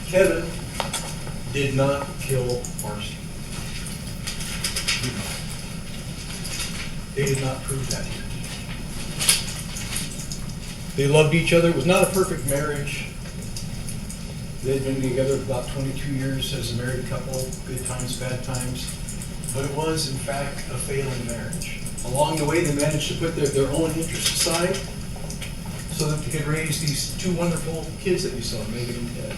Kevin did not kill Marcy. They did not prove that yet. They loved each other. It was not a perfect marriage. They had been together about 22 years as a married couple, good times, bad times. But it was, in fact, a failing marriage. Along the way, they managed to put their own interests aside so that they could raise these two wonderful kids that you saw, Megan and Ted.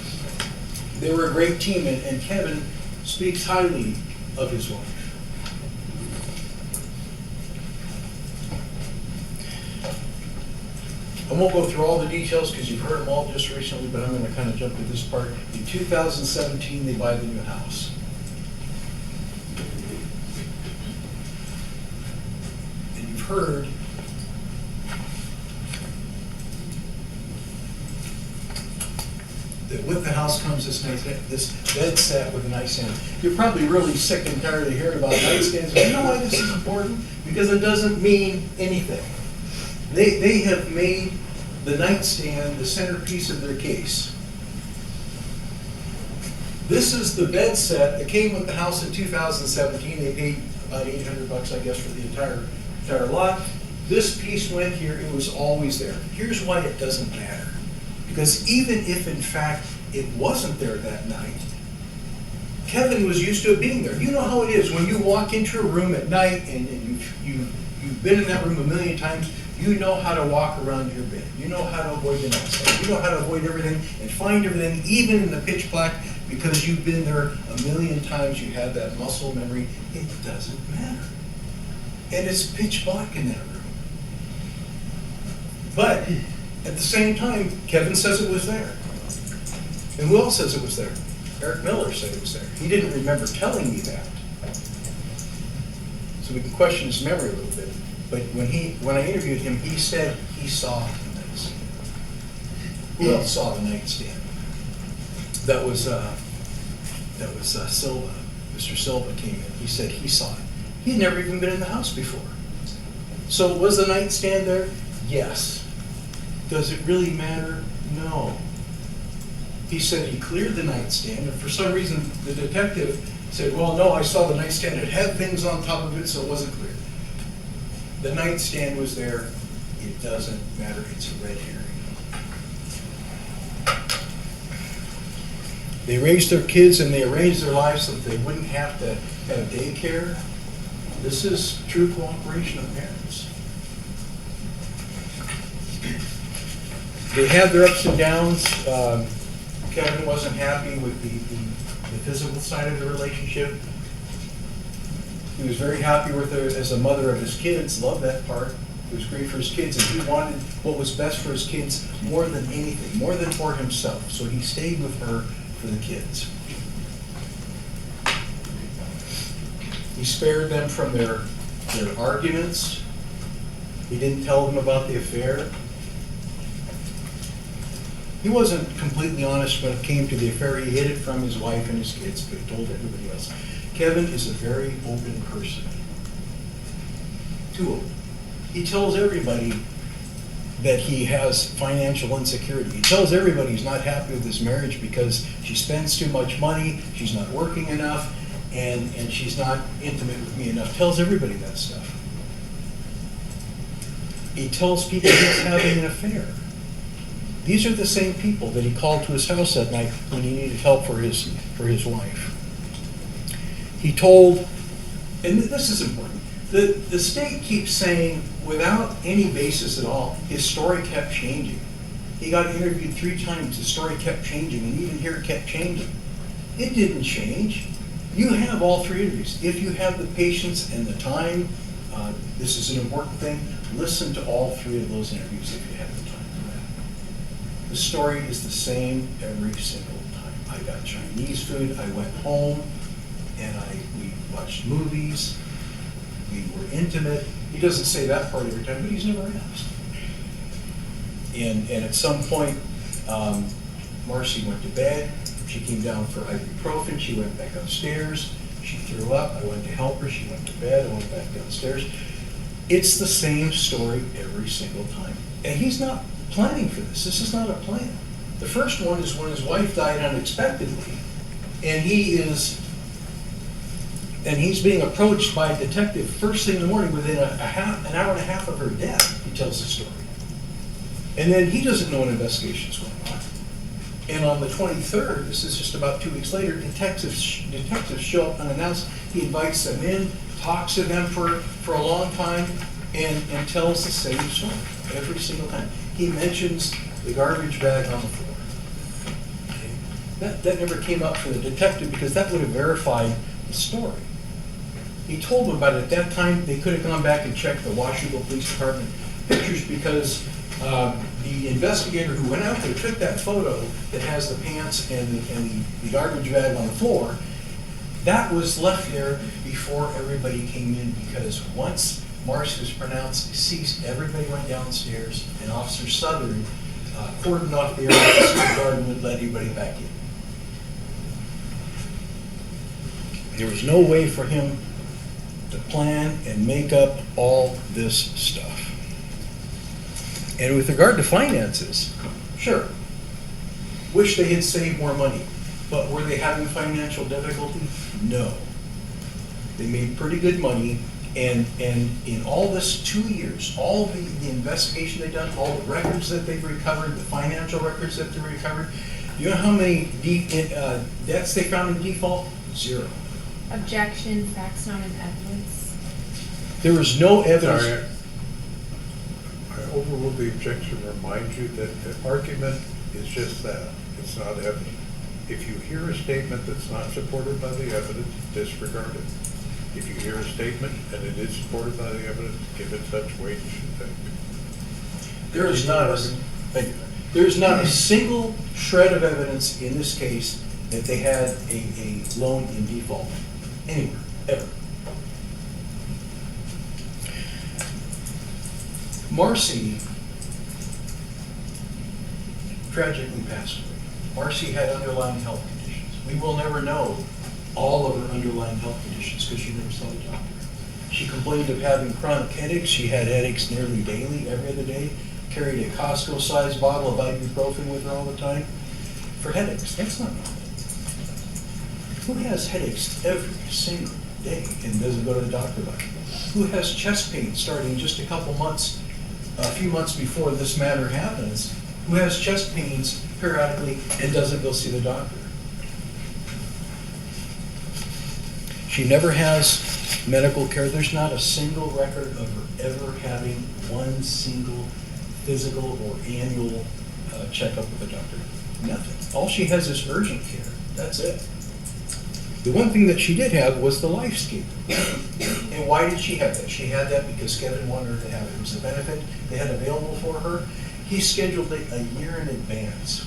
They were a great team, and Kevin speaks highly of his wife. I won't go through all the details because you've heard them all just recently, but I'm going to kind of jump to this part. In 2017, they buy the new house. And you've heard that with the house comes this bed set with a nightstand. You're probably really sick and tired of hearing about nightstands, but you know why this is important? Because it doesn't mean anything. They have made the nightstand the centerpiece of their case. This is the bed set that came with the house in 2017. They paid about $800, I guess, for the entire lot. This piece went here. It was always there. Here's why it doesn't matter. Because even if, in fact, it wasn't there that night, Kevin was used to it being there. You know how it is when you walk into a room at night and you've been in that room a million times. You know how to walk around your bed. You know how to avoid the nightstand. You know how to avoid everything and find everything, even in the pitch black, because you've been there a million times. You have that muscle memory. It doesn't matter. And it's pitch black in that room. But at the same time, Kevin says it was there. And who else says it was there? Eric Miller said it was there. He didn't remember telling me that. So we can question his memory a little bit. But when I interviewed him, he said he saw the nightstand. Who else saw the nightstand? That was Silva. Mr. Silva came in. He said he saw it. He'd never even been in the house before. So was the nightstand there? Yes. Does it really matter? No. He said he cleared the nightstand, and for some reason the detective said, well, no, I saw the nightstand. It had things on top of it, so it wasn't clear. The nightstand was there. It doesn't matter. It's a red herring. They raised their kids and they arranged their lives so that they wouldn't have to have daycare. This is true cooperation of parents. They had their ups and downs. Kevin wasn't happy with the physical side of the relationship. He was very happy with her as a mother of his kids, loved that part. It was great for his kids, and he wanted what was best for his kids more than anything, more than for himself. So he stayed with her for the kids. He spared them from their arguments. He didn't tell them about the affair. He wasn't completely honest when it came to the affair. He hid it from his wife and his kids, but he told everybody else. Kevin is a very open person. Too open. He tells everybody that he has financial insecurity. He tells everybody he's not happy with his marriage because she spends too much money, she's not working enough, and she's not intimate with me enough. Tells everybody that stuff. He tells people he's having an affair. These are the same people that he called to his house that night when he needed help for his wife. He told, and this is important, the state keeps saying, without any basis at all, his story kept changing. He got interviewed 3 times, his story kept changing, and even here it kept changing. It didn't change. You have all 3 interviews. If you have the patience and the time, this is an important thing, listen to all 3 of those interviews if you have the time for that. The story is the same every single time. I got Chinese food, I went home, and we watched movies, we were intimate. He doesn't say that part every time, but he's never asked. And at some point, Marcy went to bed. She came down for ibuprofen. She went back upstairs. She threw up. I went to help her. She went to bed. I went back downstairs. It's the same story every single time. And he's not planning for this. This is not a plan. The first one is when his wife died unexpectedly, and he's being approached by a detective first thing in the morning within an hour and a half of her death. He tells the story. And then he doesn't know an investigation is going on. And on the 23rd, this is just about 2 weeks later, detectives show up unannounced. He invites them in, talks to them for a long time, and tells the same story every single time. He mentions the garbage bag on the floor. Okay? That never came up for the detective because that would have verified the story. He told them about it. At that time, they could have gone back and checked the Washington Police Department pictures because the investigator who went out there took that photo that has the pants and the garbage bag on the floor. That was left there before everybody came in because once Marcy was pronounced deceased, everybody went downstairs and Officer Southern cordoned off the area of the garden and let everybody back in. There was no way for him to plan and make up all this stuff. And with regard to finances, sure, wish they had saved more money, but were they having financial difficulty? No. They made pretty good money, and in all this 2 years, all the investigation they've done, all the records that they've recovered, the financial records that they recovered, you know how many debts they found in default? 0. Objection, facts not in evidence. There was no evidence. Sorry, I overruled the objection. Remind you that the argument is just that. It's not evidence. If you hear a statement that's not supported by the evidence, disregard it. If you hear a statement and it is supported by the evidence, give it such weight as you think. There is not a single shred of evidence in this case that they had a loan in default anywhere, ever. Marcy tragically passed away. Marcy had underlying health conditions. We will never know all of her underlying health conditions because she never saw the doctor. She complained of having chronic headaches. She had headaches nearly daily, every other day. Carried a Costco-sized bottle of ibuprofen with her all the time for headaches. That's not normal. Who has headaches every single day and doesn't go to the doctor about it? Who has chest pain starting just a few months before this matter happens? Who has chest pains periodically and doesn't go see the doctor? She never has medical care. There's not a single record of her ever having one single physical or annual checkup with a doctor. Nothing. All she has is urgent care. That's it. The one thing that she did have was the LifeScape. And why did she have that? She had that because Kevin wanted her to have it. It was a benefit they had available for her. He scheduled it a year in advance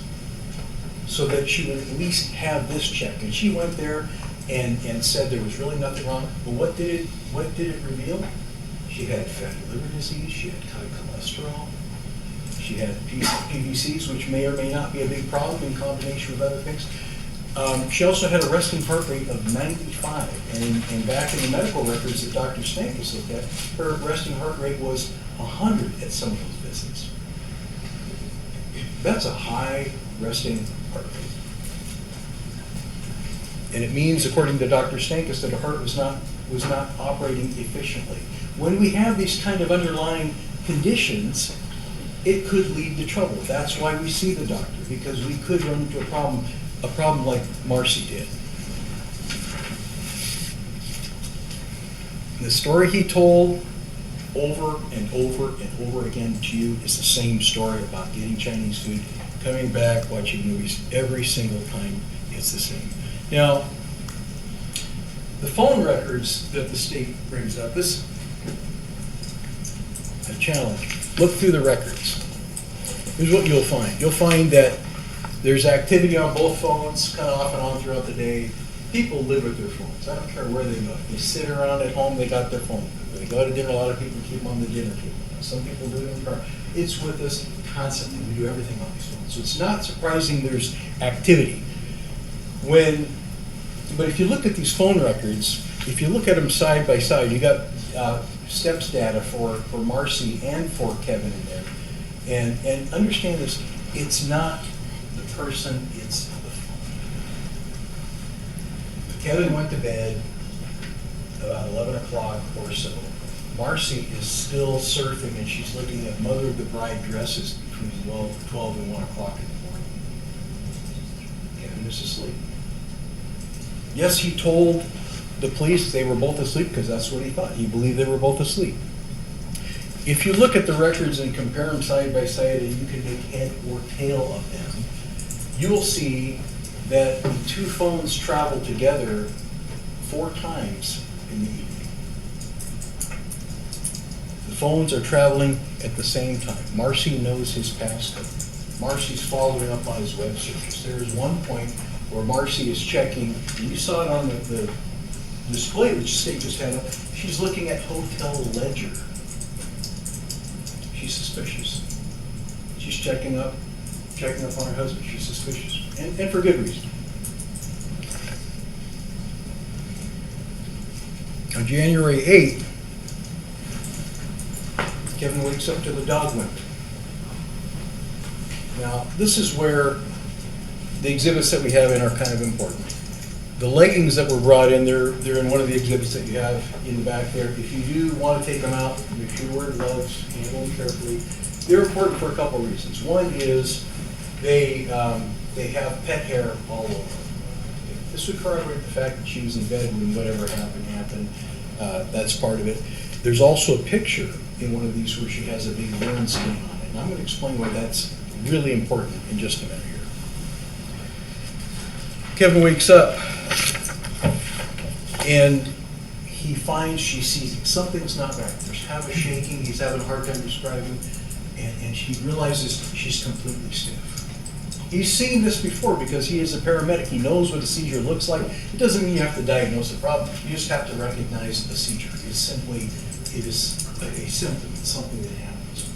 so that she would at least have this check. And she went there and said there was really nothing wrong. But what did it reveal? She had fatty liver disease. She had high cholesterol. She had PVCs, which may or may not be a big problem in combination with other things. She also had a resting heart rate of 95, and back in the medical records that Dr. Stankus looked at, her resting heart rate was 100 at some of those visits. That's a high resting heart rate. And it means, according to Dr. Stankus, that her heart was not operating efficiently. When we have these kind of underlying conditions, it could lead to trouble. That's why we see the doctor, because we could run into a problem like Marcy did. The story he told over and over and over again to you is the same story about getting Chinese food, coming back, watching movies. Every single time it's the same. Now, the phone records that the state brings up, this a challenge. Look through the records. Here's what you'll find. You'll find that there's activity on both phones, kind of off and on throughout the day. People live with their phones. I don't care where they go. They sit around at home, they got their phone. When they go to dinner, a lot of people keep them on the dinner table. Some people do it in the car. It's with us constantly. We do everything on these phones. So it's not surprising there's activity. But if you look at these phone records, if you look at them side by side, you got steps data for Marcy and for Kevin in there. And understand this, it's not the person, it's the phone. Kevin went to bed about 11 o'clock or so. Marcy is still surfing, and she's looking at Mother of the Bride dresses between 12 and 1 o'clock in the morning. Kevin is asleep. Yes, he told the police they were both asleep because that's what he thought. He believed they were both asleep. If you look at the records and compare them side by side, and you can make head or tail of them, you will see that the two phones travel together 4 times in the evening. The phones are traveling at the same time. Marcy knows his passcode. Marcy's following up on his web searches. There is one point where Marcy is checking, and you saw it on the display that the state just had up. She's looking at Hotel Ledger. She's suspicious. She's checking up on her husband. She's suspicious, and for good reason. On January 8th, Kevin wakes up to the dog limp. Now, this is where the exhibits that we have in are kind of important. The leggings that were brought in, they're in one of the exhibits that you have in the back there. If you do want to take them out, make sure you wear gloves, handle them carefully. They're important for a couple of reasons. One is they have pet hair all over. This would corroborate the fact that she was in bed when whatever happened. That's part of it. There's also a picture in one of these where she has a big burn stain on it. And I'm going to explain why that's really important in just a minute here. Kevin wakes up and he finds, she sees something's not right. There's kind of a shaking, he's having a hard time describing, and she realizes she's completely stiff. He's seen this before because he is a paramedic. He knows what a seizure looks like. It doesn't mean you have to diagnose the problem. You just have to recognize a seizure. It is a symptom. It's something that happens.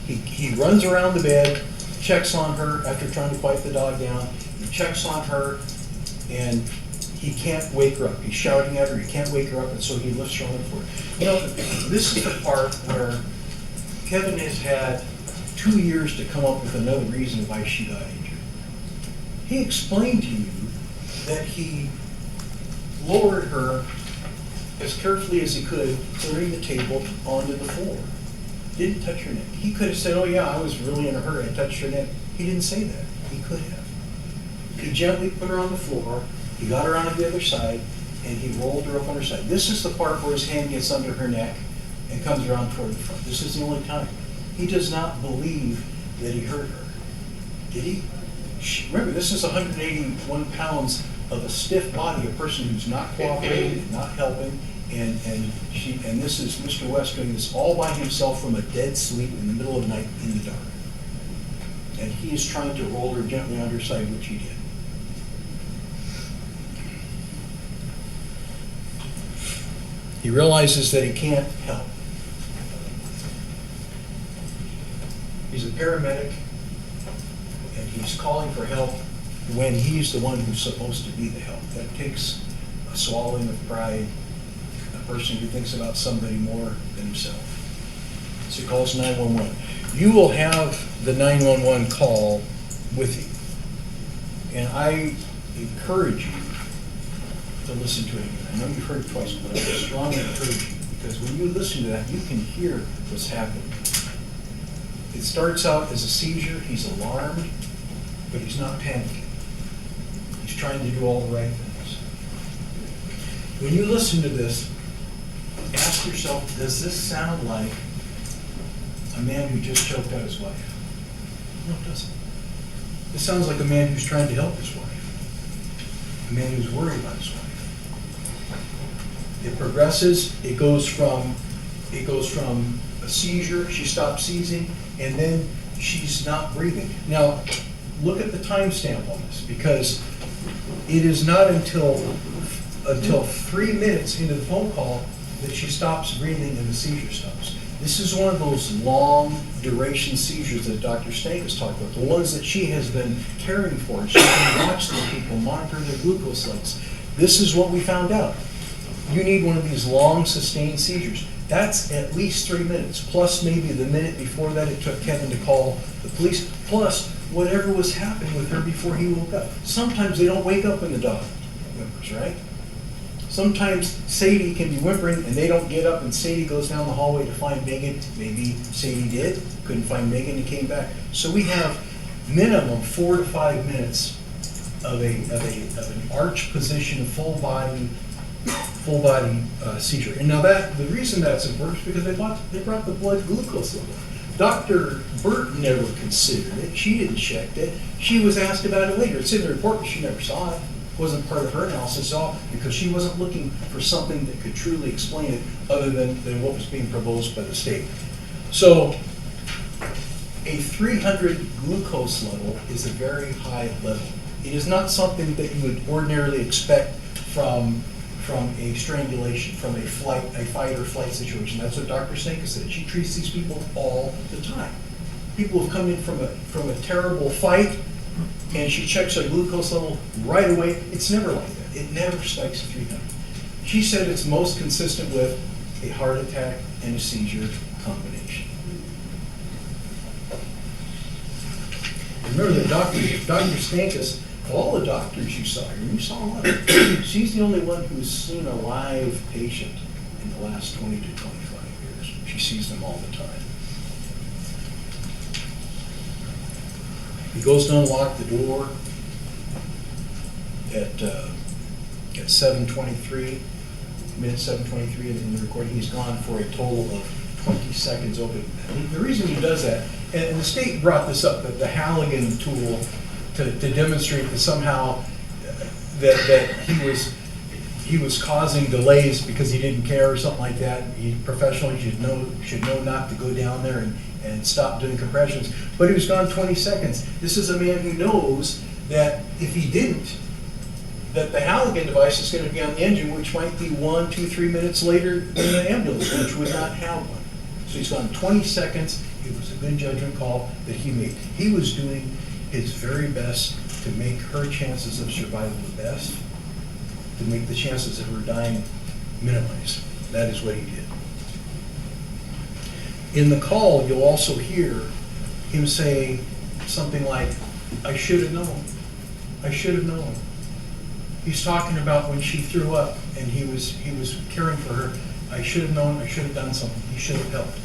He runs around the bed, checks on her after trying to quiet the dog down. He checks on her, and he can't wake her up. He's shouting at her. He can't wake her up, and so he lifts her on the floor. You know, this is the part where Kevin has had 2 years to come up with another reason why she got injured. He explained to you that he lowered her as carefully as he could, clearing the table onto the floor. Didn't touch her neck. He could have said, oh yeah, I was really in a hurry, I touched her neck. He didn't say that. He could have. He gently put her on the floor, he got her on the other side, and he rolled her up on her side. This is the part where his hand gets under her neck and comes around toward the front. This is the only time. He does not believe that he hurt her. Did he? Remember, this is 181 pounds of a stiff body, a person who's not cooperating, not helping, and this is Mr. West doing this all by himself from a dead sleep in the middle of the night in the dark. And he is trying to roll her gently on her side, which he did. He realizes that he can't help. He's a paramedic, and he's calling for help when he's the one who's supposed to be the help. That takes a swallowing of pride, a person who thinks about somebody more than himself. So he calls 911. You will have the 911 call with you. And I encourage you to listen to it again. I know you've heard it twice, but I strongly encourage you, because when you listen to that, you can hear what's happening. It starts out as a seizure. He's alarmed, but he's not panicking. He's trying to do all the right things. When you listen to this, ask yourself, does this sound like a man who just choked out his wife? No, it doesn't. This sounds like a man who's trying to help his wife. A man who's worried about his wife. It progresses. It goes from a seizure, she stops seizing, and then she's not breathing. Now, look at the timestamp on this, because it is not until 3 minutes into the phone call that she stops breathing and the seizure stops. This is one of those long duration seizures that Dr. Stank has talked about, the ones that she has been caring for. She can watch the people, monitor their glucose levels. This is what we found out. You need one of these long sustained seizures. That's at least 3 minutes, plus maybe the minute before that it took Kevin to call the police, plus whatever was happening with her before he woke up. Sometimes they don't wake up when the dog whimpers, right? Sometimes Sadie can be whimpering and they don't get up, and Sadie goes down the hallway to find Megan. Maybe Sadie did, couldn't find Megan and came back. So we have minimum 4 to 5 minutes of an arch position, full body seizure. And now the reason that's important is because they brought the blood glucose level. Dr. Burt never considered it. She didn't check it. She was asked about it later. It's in the report, but she never saw it. It wasn't part of her analysis at all, because she wasn't looking for something that could truly explain it other than what was being proposed by the state. So a 300 glucose level is a very high level. It is not something that you would ordinarily expect from a strangulation, from a fight or flight situation. That's what Dr. Stanka said. She treats these people all the time. People have come in from a terrible fight, and she checks their glucose level right away. It's never like that. It never spikes at 300. She said it's most consistent with a heart attack and a seizure combination. Remember that Dr. Stankus, all the doctors you saw here, you saw a lot. She's the only one who's seen a live patient in the last 20 to 25 years. She sees them all the time. He goes to unlock the door at 7:23, minute 7:23 in the recording. He's gone for a total of 20 seconds open. The reason he does that, and the state brought this up, that the Halligan tool to demonstrate that somehow that he was causing delays because he didn't care or something like that. He professionally should know not to go down there and stop doing compressions. But he was gone 20 seconds. This is a man who knows that if he didn't, that the Halligan device is going to be on the engine, which might be 1, 2, 3 minutes later than an ambulance, which would not have one. So he's gone 20 seconds. It was a good judgment call that he made. He was doing his very best to make her chances of survival the best, to make the chances of her dying minimized. That is what he did. In the call, you'll also hear him say something like, "I should have known. I should have known." He's talking about when she threw up and he was caring for her. "I should have known. I should have done something. He should have helped."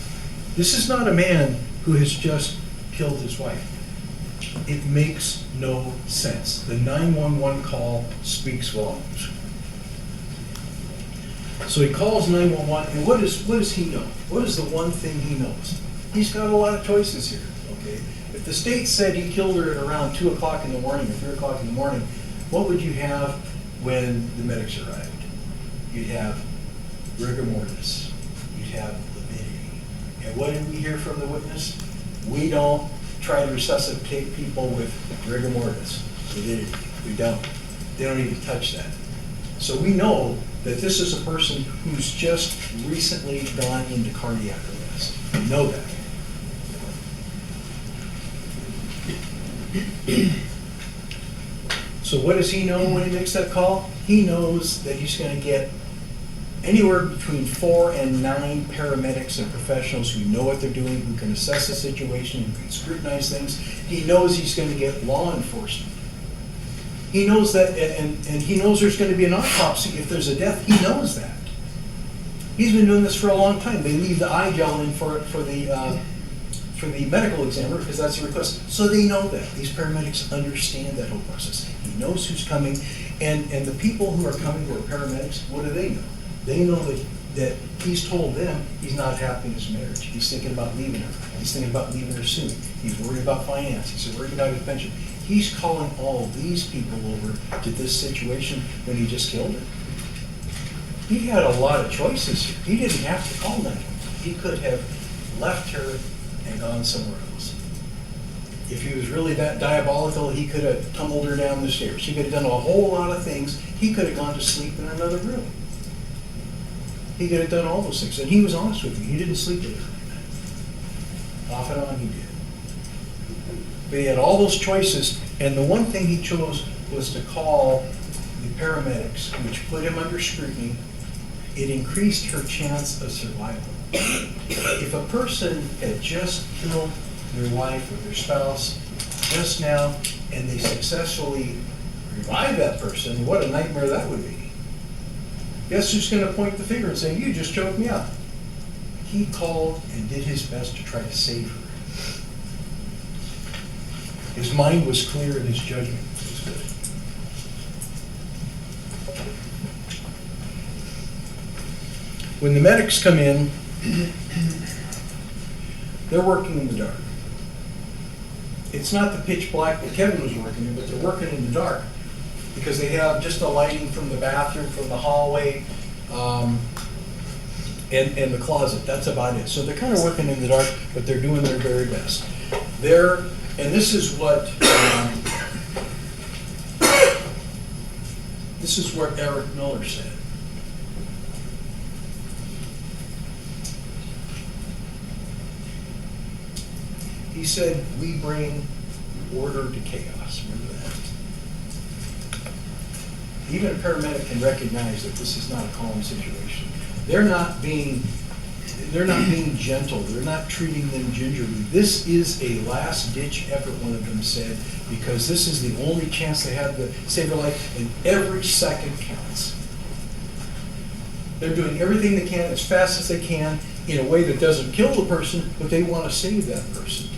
This is not a man who has just killed his wife. It makes no sense. The 911 call speaks volumes. So he calls 911, and what does he know? What is the one thing he knows? He's got a lot of choices here, okay? If the state said he killed her at around 2 o'clock in the morning or 3 o'clock in the morning, what would you have when the medics arrived? You'd have rigor mortis. You'd have lividity. And what did we hear from the witness? We don't try to resuscitate people with rigor mortis, lividity. We don't. They don't even touch that. So we know that this is a person who's just recently gone into cardiac arrest. We know that. So what does he know when he makes that call? He knows that he's going to get anywhere between 4 and 9 paramedics and professionals who know what they're doing, who can assess the situation, who can scrutinize things. He knows he's going to get law enforcement. He knows that, and he knows there's going to be an autopsy if there's a death. He knows that. He's been doing this for a long time. They leave the eye gel in for the medical examiner because that's a request. So they know that. These paramedics understand that whole process. He knows who's coming, and the people who are coming, who are paramedics, what do they know? They know that he's told them he's not happy in his marriage. He's thinking about leaving her. He's thinking about leaving her soon. He's worried about finance. He's worried about his pension. He's calling all these people over to this situation when he just killed her. He had a lot of choices here. He didn't have to call 911. He could have left her and gone somewhere else. If he was really that diabolical, he could have tumbled her down the stairs. He could have done a whole lot of things. He could have gone to sleep in another room. He could have done all those things. And he was honest with me. He didn't sleep with her. Off and on he did. But he had all those choices, and the one thing he chose was to call the paramedics, which put him under scrutiny. It increased her chance of survival. If a person had just killed their wife or their spouse, just now, and they successfully revive that person, what a nightmare that would be. Guess who's going to point the finger and say, you just choked me up? He called and did his best to try to save her. His mind was clear and his judgment was good. When the medics come in, they're working in the dark. It's not the pitch black that Kevin was working in, but they're working in the dark because they have just the lighting from the bathroom, from the hallway, and the closet. That's about it. So they're kind of working in the dark, but they're doing their very best. And this is what Eric Miller said. He said, we bring order to chaos. Remember that? Even a paramedic can recognize that this is not a calm situation. They're not being gentle. They're not treating them gingerly. This is a last-ditch effort, one of them said, because this is the only chance they have to save their life, and every second counts. They're doing everything they can as fast as they can in a way that doesn't kill the person, but they want to save that person.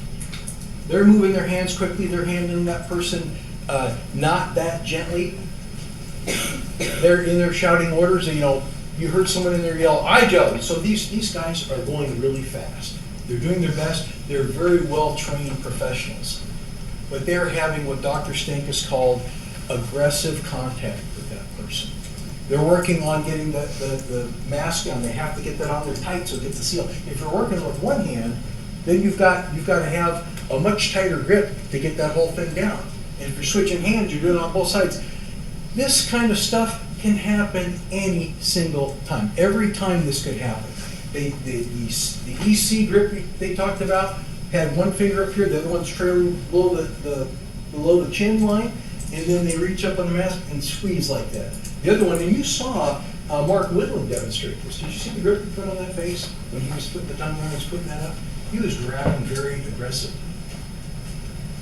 They're moving their hands quickly. They're handling that person not that gently. They're in there shouting orders. And, you heard someone in there yell, "I Joe." So these guys are going really fast. They're doing their best. They're very well-trained professionals. But they're having what Dr. Stankus called aggressive contact with that person. They're working on getting the mask on. They have to get that on there tight so it gets the seal. If you're working with one hand, then you've got to have a much tighter grip to get that whole thing down. And if you're switching hands, you're doing it on both sides. This kind of stuff can happen any single time. Every time this could happen. The EC grip they talked about had one finger up here, the other one's trailing below the chin line, and then they reach up on the mask and squeeze like that. The other one, and you saw Mark Woodland demonstrate this. Did you see the grip he put on that face when he was putting the tongue around, he was putting that up? He was grabbing very aggressively.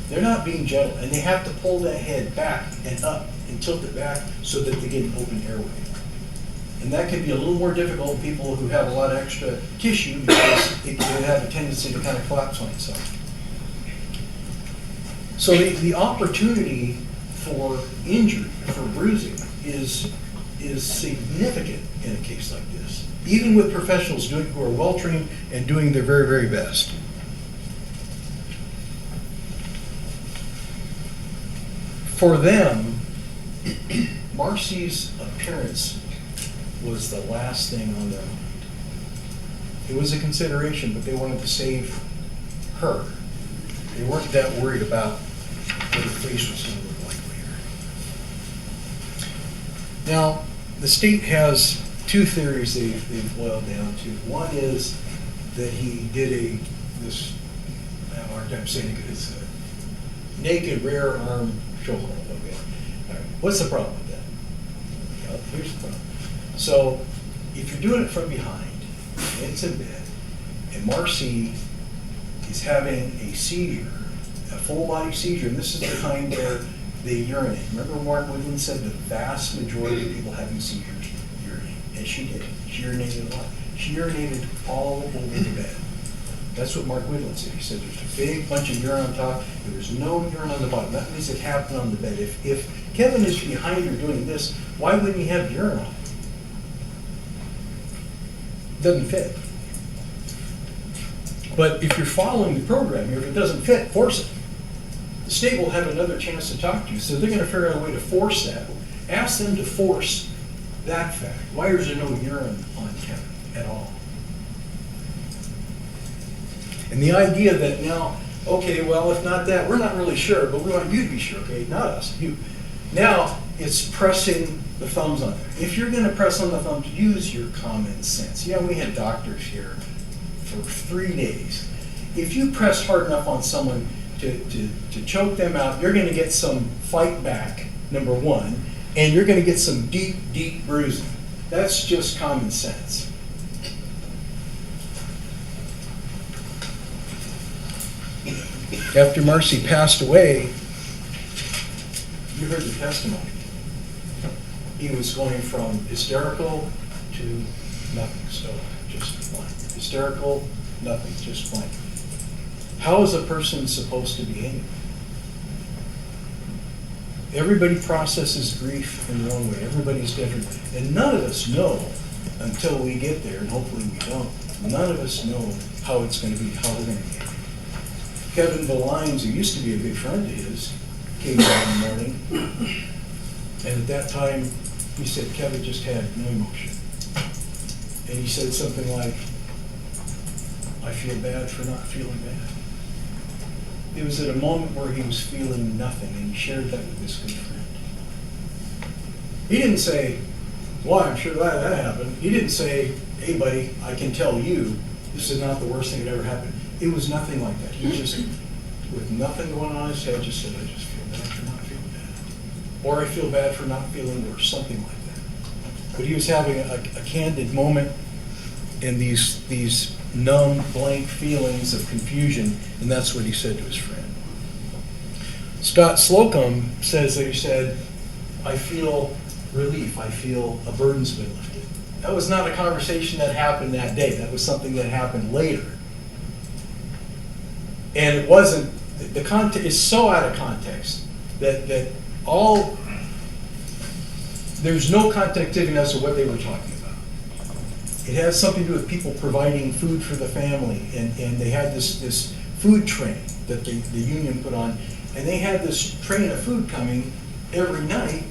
They're not being gentle, and they have to pull that head back and up and tilt it back so that they get an open airway. And that can be a little more difficult in people who have a lot of extra tissue because it can have a tendency to kind of collapse on itself. So the opportunity for injury, for bruising, is significant in a case like this, even with professionals who are well-trained and doing their very, very best. For them, Marcy's appearance was the last thing on their mind. It was a consideration, but they wanted to save her. They weren't that worried about what her face was going to look like later. Now, the state has two theories they've boiled down to. One is that he did I have a hard time saying it, it's a naked rear arm shoulder. Okay. All right. What's the problem with that? Well, here's the problem. So, if you're doing it from behind, and it's in bed, and Marcy is having a seizure, a full body seizure, and this is the kind where they urinate. Remember Mark Woodland said the vast majority of people having seizures urinate, and she did. She urinated a lot. She urinated all over the bed. That's what Mark Woodland said. He said there's a big bunch of urine on top, there was no urine on the bottom. That means it happened on the bed. If Kevin is behind her doing this, why wouldn't he have urine on it? Doesn't fit. But if you're following the program here, if it doesn't fit, force it. The state will have another chance to talk to you, so they're going to figure out a way to force that. Ask them to force that fact. Why is there no urine on Kevin at all? And the idea that now, okay, well, if not that, we're not really sure, but we want you to be sure, okay? Not us, you. Now, it's pressing the thumbs on there. If you're going to press on the thumbs, use your common sense. We had doctors here for 3 days. If you press hard enough on someone to choke them out, you're going to get some fight back, number one, and you're going to get some deep, deep bruising. That's just common sense. After Marcy passed away, you heard the testimony. He was going from hysterical to nothing, so just blank. Hysterical, nothing, just blank. How is a person supposed to behave? Everybody processes grief in their own way. Everybody's different. And none of us know until we get there, and hopefully we don't. None of us know how it's going to be, how we're going to behave. Kevin Valines, who used to be a good friend of his, came down in the morning. And at that time, he said Kevin just had no emotion. And he said something like, I feel bad for not feeling bad. It was at a moment where he was feeling nothing, and he shared that with his good friend. He didn't say, well, I'm sure glad that happened. He didn't say, hey, buddy, I can tell you, this is not the worst thing that ever happened. It was nothing like that. He just, with nothing going on in his head, just said, I just feel bad for not feeling bad. Or I feel bad for not feeling worse, something like that. But he was having a candid moment in these numb, blank feelings of confusion, and that's what he said to his friend. Scott Slocum says that he said, I feel relief, I feel a burden's been lifted. That was not a conversation that happened that day. That was something that happened later. And it wasn't, the context is so out of context that there's no connectivity as to what they were talking about. It has something to do with people providing food for the family, and they had this food train that the union put on, and they had this train of food coming every night,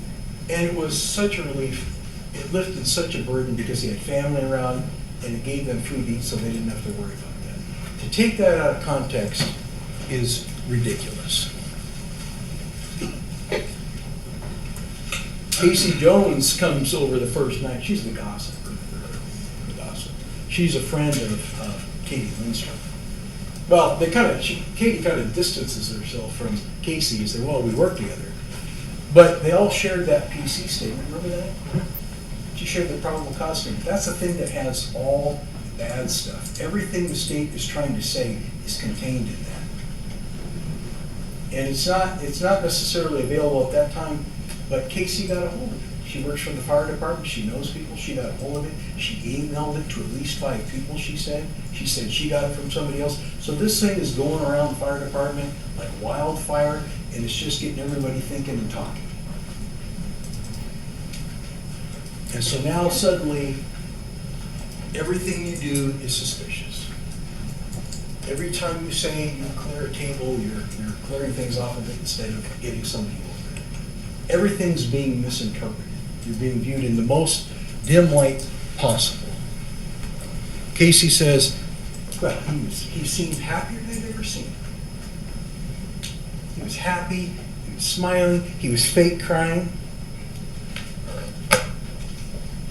and it was such a relief. It lifted such a burden because they had family around, and it gave them food to eat so they didn't have to worry about that. To take that out of context is ridiculous. Casey Jones comes over the first night. She's the gossip. She's a friend of Katie Lindstrom. Well, Katie kind of distances herself from Casey and said, well, we work together. But they all shared that PC statement. Remember that? She shared the probable cause statement. That's the thing that has all bad stuff. Everything the state is trying to say is contained in that. And it's not necessarily available at that time, but Casey got a hold of it. She works for the fire department. She knows people. She got a hold of it. She emailed it to at least 5 people, she said. She said she got it from somebody else. So this thing is going around the fire department like wildfire, and it's just getting everybody thinking and talking. And so now suddenly, everything you do is suspicious. Every time you say you clear a table, you're clearing things off of it instead of getting somebody over it. Everything's being misinterpreted. You're being viewed in the most dim light possible. Casey says, well, he seemed happier than I'd ever seen him. He was happy, he was smiling, he was fake crying.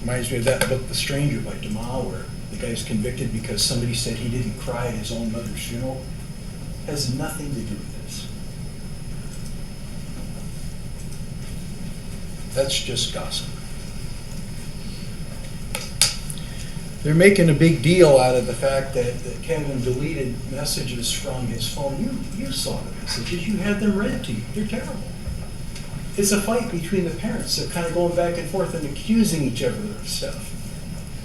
Reminds me of that book, The Stranger by Dumas, where the guy's convicted because somebody said he didn't cry at his own mother's funeral. It has nothing to do with this. That's just gossip. They're making a big deal out of the fact that Kevin deleted messages from his phone. You saw the messages. You had them read to you. They're terrible. It's a fight between the parents. They're kind of going back and forth and accusing each other of stuff.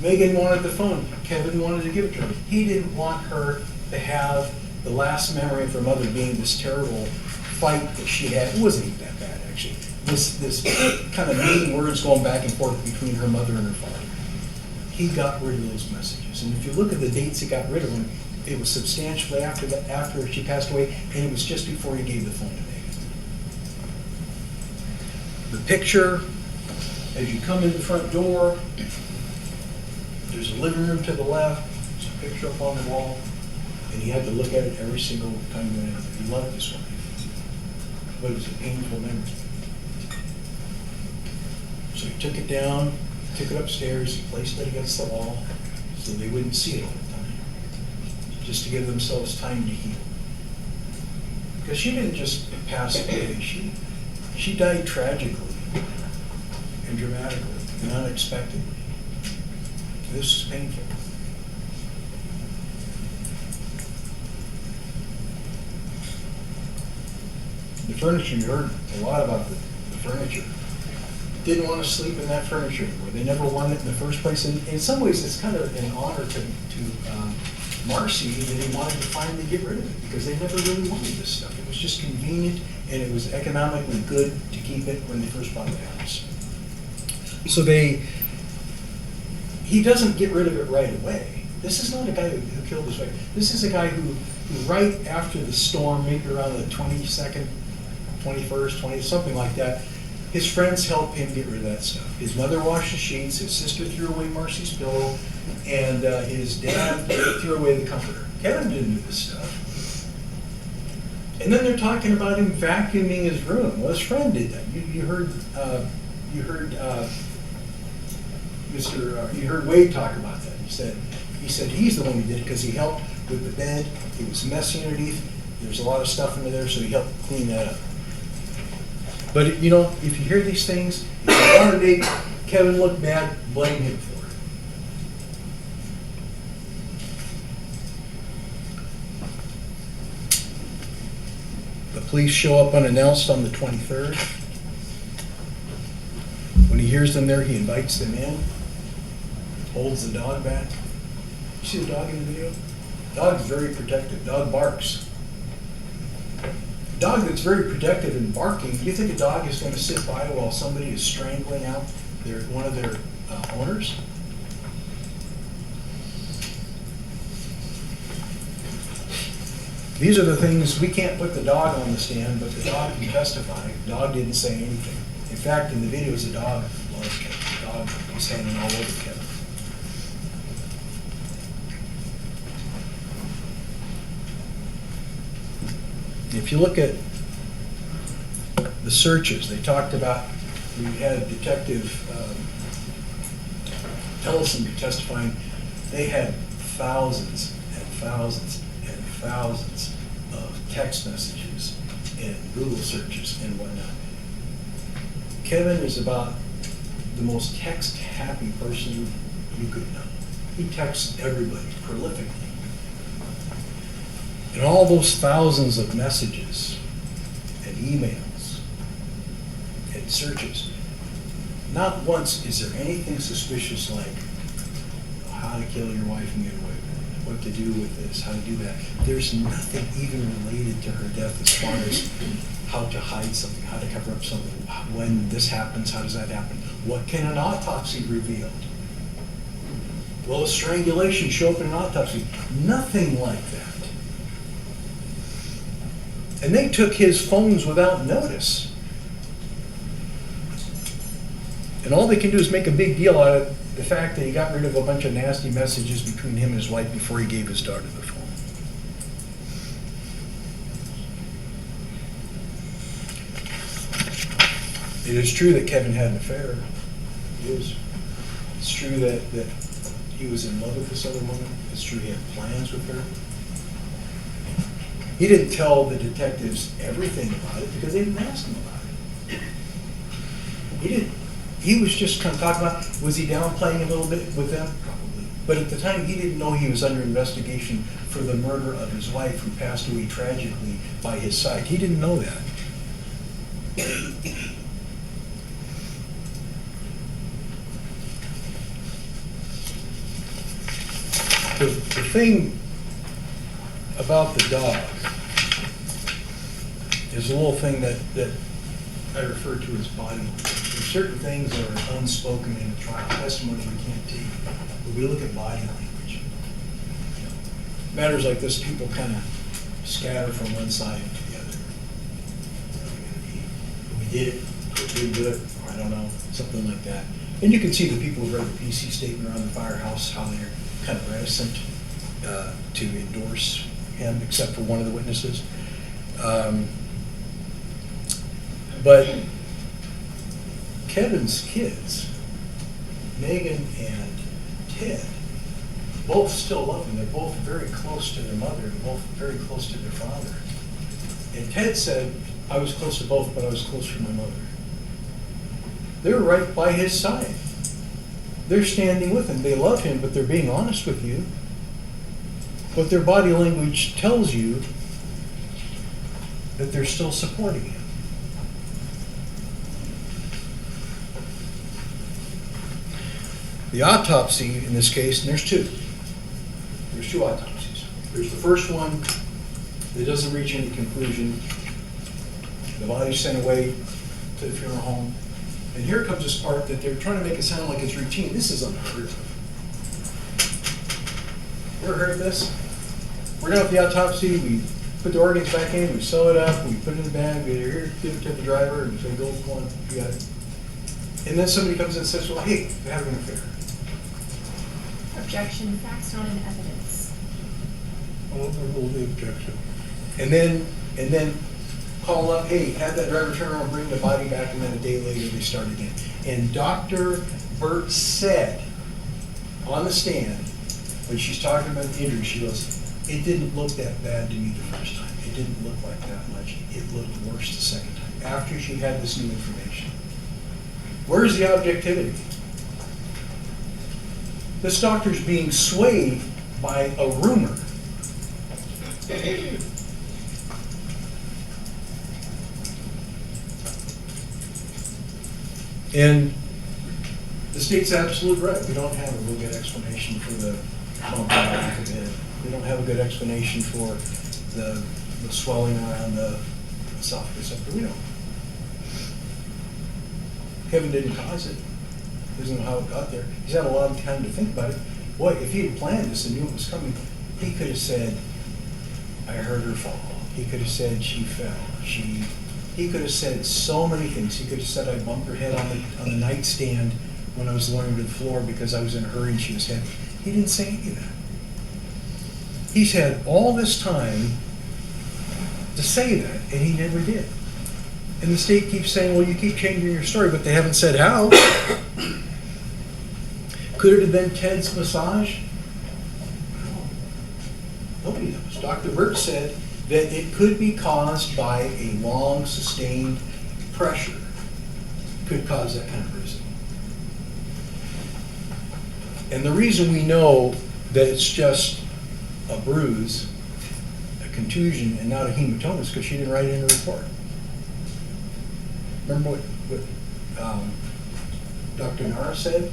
Megan wanted the phone. Kevin wanted to give it to her. He didn't want her to have the last memory of her mother being this terrible fight that she had. It wasn't even that bad, actually. This kind of mean words going back and forth between her mother and her father. He got rid of those messages. And if you look at the dates he got rid of them, it was substantially after she passed away, and it was just before he gave the phone to Megan. The picture, as you come in the front door, there's a living room to the left, there's a picture up on the wall, and he had to look at it every single time he went out there. He loved his wife, but it was a painful memory. So he took it down, took it upstairs, he placed it against the wall so they wouldn't see it all the time, just to give themselves time to heal. Because she didn't just pass away, she died tragically and dramatically and unexpectedly. This is painful. The furniture, you heard a lot about the furniture. Didn't want to sleep in that furniture anymore. They never wanted it in the first place. And in some ways, it's kind of an honor to Marcy that he wanted to finally get rid of it, because they never really wanted this stuff. It was just convenient, and it was economically good to keep it when they first bought the house. So he doesn't get rid of it right away. This is not a guy who killed his wife. This is a guy who right after the storm, maybe around the 22nd, 21st, 20th, something like that, his friends helped him get rid of that stuff. His mother washed the sheets, his sister threw away Marcy's pillow, and his dad threw away the comforter. Kevin didn't do this stuff. And then they're talking about him vacuuming his room. Well, his friend did that. You heard Wade talk about that. He said he's the one who did it because he helped with the bed. It was messy underneath. There's a lot of stuff under there, so he helped clean that up. But if you hear these things, if you want to make Kevin look bad, blame him for it. The police show up unannounced on the 23rd. When he hears them there, he invites them in, holds the dog back. You see the dog in the video? Dog's very protective. Dog barks. Dog that's very protective and barking, do you think a dog is going to sit by while somebody is strangling out one of their owners? These are the things, we can't put the dog on the stand, but the dog can testify. The dog didn't say anything. In fact, in the videos, the dog loves Kevin. The dog was hanging all over Kevin. If you look at the searches, they talked about, we had Detective Ellison testifying, they had thousands and thousands and thousands of text messages and Google searches and whatnot. Kevin is about the most text-happy person you could know. He texts everybody prolifically. And all those thousands of messages and emails and searches, not once is there anything suspicious like how to kill your wife and get away with it, what to do with this, how to do that. There's nothing even related to her death as far as how to hide something, how to cover up something. When this happens, how does that happen? What can an autopsy reveal? Will a strangulation show up in an autopsy? Nothing like that. And they took his phones without notice. And all they can do is make a big deal out of the fact that he got rid of a bunch of nasty messages between him and his wife before he gave his daughter the phone. It is true that Kevin had an affair. It is. It's true that he was in love with this other woman. It's true he had plans with her. He didn't tell the detectives everything about it because they didn't ask him about it. He didn't. He was just kind of talking about, was he downplaying a little bit with them? Probably. But at the time, he didn't know he was under investigation for the murder of his wife, who passed away tragically by his side. He didn't know that. The thing about the dog is a little thing that I refer to as body language. There's certain things that are unspoken in a trial testimony we can't take, but we look at body language. Matters like this, people kind of scatter from one side to the other. We did it, we didn't do it, or I don't know, something like that. And you can see the people who read the PC statement around the firehouse, how they're kind of reticent to endorse him, except for one of the witnesses. But Kevin's kids, Megan and Ted, both still love him. They're both very close to their mother, and both very close to their father. And Ted said, I was close to both, but I was close to my mother. They're right by his side. They're standing with him. They love him, but they're being honest with you. But their body language tells you that they're still supporting him. The autopsy in this case, and there's two. There's two autopsies. There's the first one that doesn't reach any conclusion. The body's sent away to the funeral home. And here comes this part that they're trying to make it sound like it's routine. This is unheard of. You ever heard of this? We're done with the autopsy, we put the organs back in, we sew it up, we put it in the bag, we here, give it to the driver, and say, go, come on, you got it. And then somebody comes in and says, well, hey, they're having an affair. Objection, facts not in evidence. I'll overrule the objection. And then call up, hey, have that driver turn around, bring the body back, and then a day later they start again. And Dr. Burt said on the stand, when she's talking about the injury, she goes, it didn't look that bad to me the first time. It didn't look like that much. It looked worse the second time, after she had this new information. Where's the objectivity? This doctor's being swayed by a rumor. And the state's absolutely right. We don't have a real good explanation for the bump out of the head. We don't have a good explanation for the swelling around the esophagus. We don't. Kevin didn't cause it. He doesn't know how it got there. He's had a lot of time to think about it. Boy, if he had planned this and knew it was coming, he could have said, I heard her fall. He could have said she fell. He could have said so many things. He could have said I bumped her head on the nightstand when I was lowering to the floor because I was in a hurry and she was heavy. He didn't say any of that. He's had all this time to say that, and he never did. And the state keeps saying, well, you keep changing your story, but they haven't said how. Could it have been Ted's massage? No. Nobody knows. Dr. Burt said that it could be caused by a long, sustained pressure. Could cause that kind of bruising. And the reason we know that it's just a bruise, a contusion, and not a hematoma is because she didn't write it in the report. Remember what Dr. Nara said?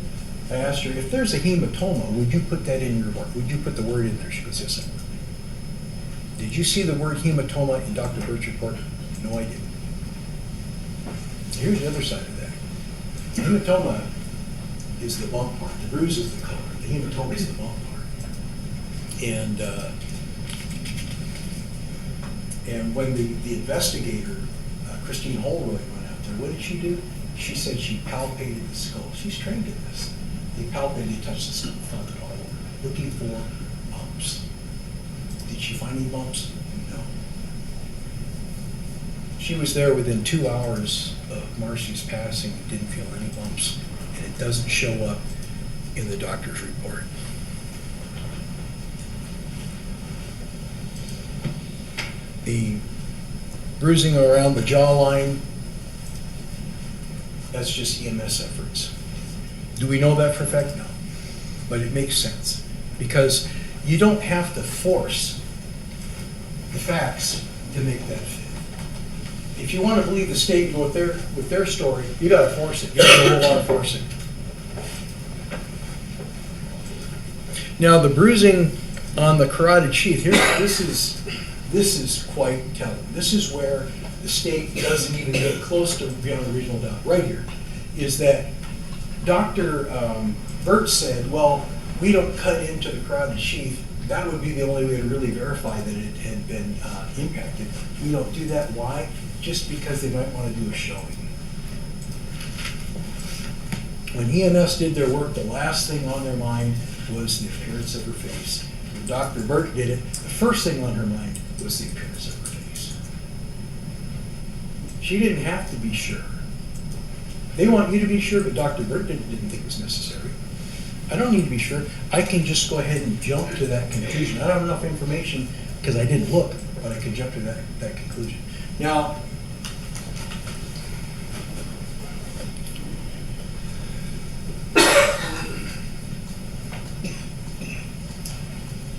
I asked her, if there's a hematoma, would you put that in your report? Would you put the word in there? She goes, yes, I would. Did you see the word hematoma in Dr. Burt's report? No, I didn't. Here's the other side of that. Hematoma is the bump part. The bruise is the color. The hematoma is the bump part. And when the investigator, Christine Holroyd, went out there, what did she do? She said she palpated the skull. She's trained in this. They palpated, they touched the skull, felt it all over, looking for bumps. Did she find any bumps? No. She was there within 2 hours of Marcy's passing and didn't feel any bumps, and it doesn't show up in the doctor's report. The bruising around the jawline, that's just EMS efforts. Do we know that for a fact? No. But it makes sense. Because you don't have to force the facts to make that fit. If you want to believe the state with their story, you got to force it. You got to do a whole lot of forcing. Now the bruising on the carotid sheath, this is quite telling. This is where the state doesn't even get close to beyond a reasonable doubt. Right here is that Dr. Burt said, well, we don't cut into the carotid sheath. That would be the only way to really verify that it had been impacted. We don't do that. Why? Just because they might want to do a showing. When EMS did their work, the last thing on their mind was the appearance of her face. When Dr. Burt did it, the first thing on her mind was the appearance of her face. She didn't have to be sure. They want you to be sure, but Dr. Burt didn't think it was necessary. I don't need to be sure. I can just go ahead and jump to that conclusion. I don't have enough information because I didn't look, but I could jump to that conclusion. Now,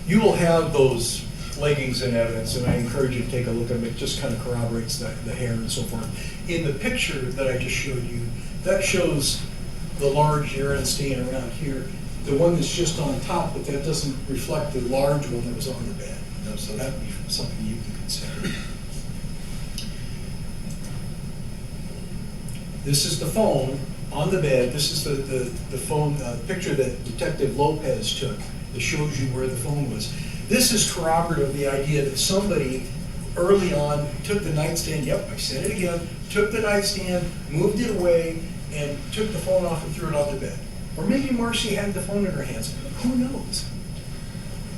you will have those leggings in evidence, and I encourage you to take a look at them. It just kind of corroborates the hair and so forth. In the picture that I just showed you, that shows the large urine stain around here. The one that's just on top, but that doesn't reflect the large one that was on the bed. You know, so that would be something you can consider. This is the phone on the bed. This is the phone picture that Detective Lopez took that shows you where the phone was. This is corroborative of the idea that somebody early on took the nightstand, yep, I said it again, took the nightstand, moved it away, and took the phone off and threw it on the bed. Or maybe Marcy had the phone in her hands. Who knows?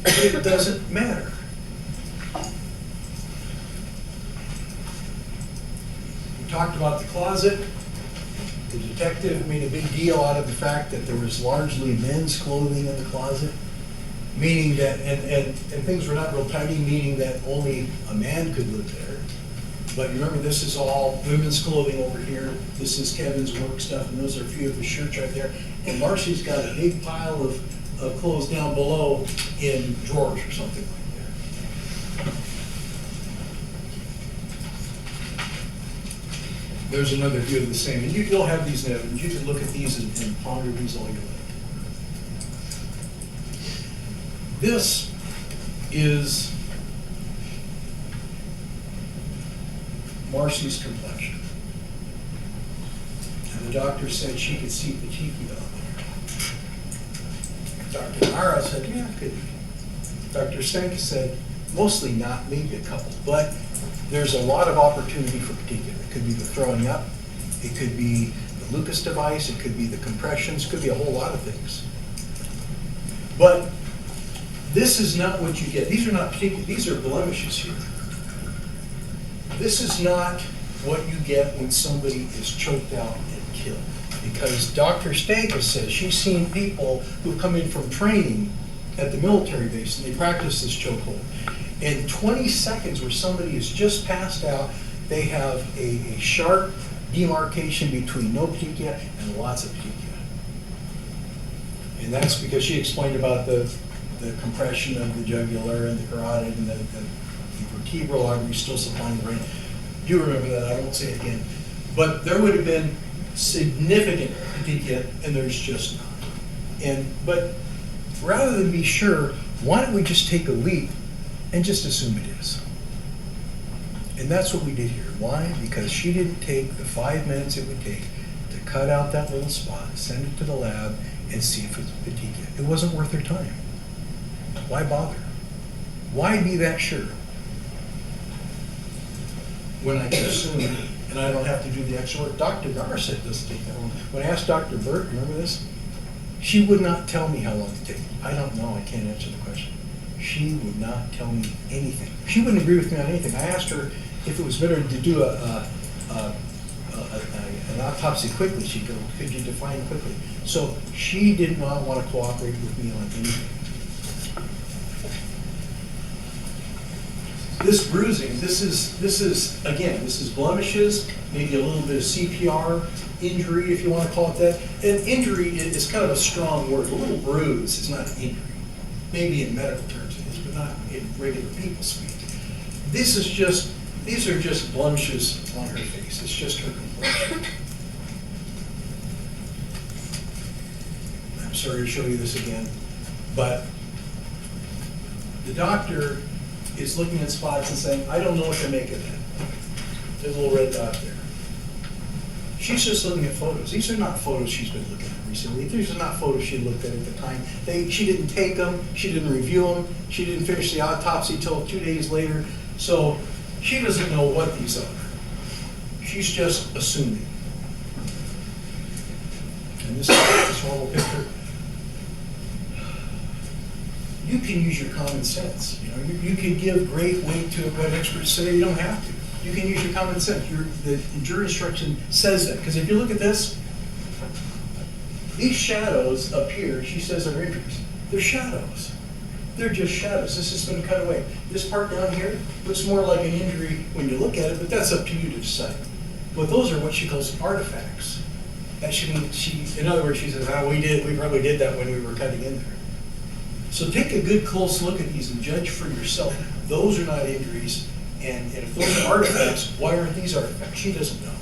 It doesn't matter. We talked about the closet. The detective made a big deal out of the fact that there was largely men's clothing in the closet, meaning that, and things were not real tidy, meaning that only a man could live there. But remember, this is all women's clothing over here. This is Kevin's work stuff, and those are a few of his shirts right there. And Marcy's got a big pile of clothes down below in drawers or something like that. There's another view of the same. And you'll have these in evidence. You can look at these and ponder these all you like. This is Marcy's complexion. And the doctor said she could see petechia on there. Dr. Nara said, yeah, it could be. Dr. Stenka said, mostly not, maybe a couple, but there's a lot of opportunity for petechia. It could be the throwing up, it could be the Lucas device, it could be the compressions, it could be a whole lot of things. But this is not what you get. These are not petechia, these are blemishes here. This is not what you get when somebody is choked out and killed. Because Dr. Stanka says she's seen people who've come in from training at the military base and they practice this chokehold. In 20 seconds where somebody is just passed out, they have a sharp demarcation between no petechia and lots of petechia. And that's because she explained about the compression of the jugular and the carotid and the vertebral artery still supplying the brain. You remember that, I won't say it again. But there would have been significant petechia, and there's just not. But rather than be sure, why don't we just take a leap and just assume it is? And that's what we did here. Why? Because she didn't take the 5 minutes it would take to cut out that little spot, send it to the lab, and see if it's petechia. It wasn't worth her time. Why bother? Why be that sure when I can assume it and I don't have to do the extra work? Dr. Garrett doesn't take that long. When I asked Dr. Burt, remember this? She would not tell me how long to take. I don't know, I can't answer the question. She would not tell me anything. She wouldn't agree with me on anything. I asked her if it was better to do an autopsy quickly. She'd go, could you define quickly? So she did not want to cooperate with me on anything. This bruising, this is blemishes, maybe a little bit of CPR, injury, if you want to call it that. And injury is kind of a strong word. A little bruise is not an injury. Maybe in medical terms it is, but not in regular people speak. These are just blemishes on her face. It's just her complexion. I'm sorry to show you this again, but the doctor is looking at spots and saying, I don't know what to make of that. There's a little red dot there. She's just looking at photos. These are not photos she's been looking at recently. These are not photos she looked at the time. She didn't take them. She didn't review them. She didn't finish the autopsy till 2 days later. So she doesn't know what these are. She's just assuming. And this is a horrible picture. You can use your common sense. You know, you can give great weight to what experts say. You don't have to. You can use your common sense. The jury instruction says that. Because if you look at this, these shadows up here, she says are injuries. They're shadows. They're just shadows. This has been cut away. This part down here looks more like an injury when you look at it, but that's up to you to decide. But those are what she calls artifacts. That should mean in other words, she says, we probably did that when we were cutting in there. So take a good close look at these and judge for yourself. Those are not injuries. And if those are artifacts, why aren't these artifacts? She doesn't know.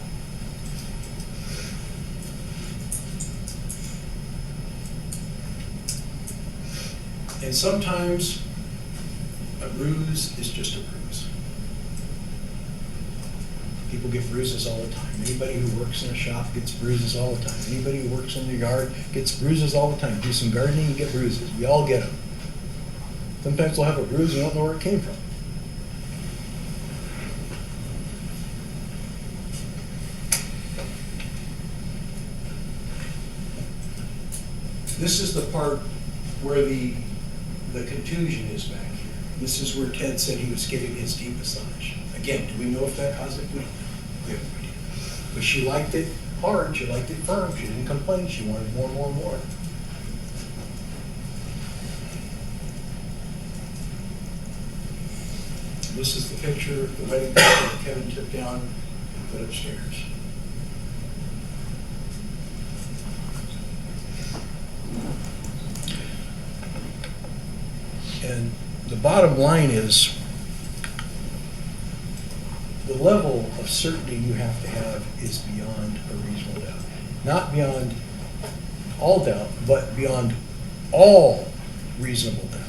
And sometimes a bruise is just a bruise. People get bruises all the time. Anybody who works in a shop gets bruises all the time. Anybody who works in the yard gets bruises all the time. Do some gardening, you get bruises. We all get them. Sometimes we'll have a bruise and you don't know where it came from. This is the part where the contusion is back here. This is where Ted said he was giving his deep massage. Again, do we know if that caused it? We don't. We have no idea. But she liked it hard. She liked it firm. She didn't complain. She wanted more, more, more. This is the picture, the wedding picture that Kevin took down and put upstairs. And the bottom line is the level of certainty you have to have is beyond a reasonable doubt. Not beyond all doubt, but beyond all reasonable doubt.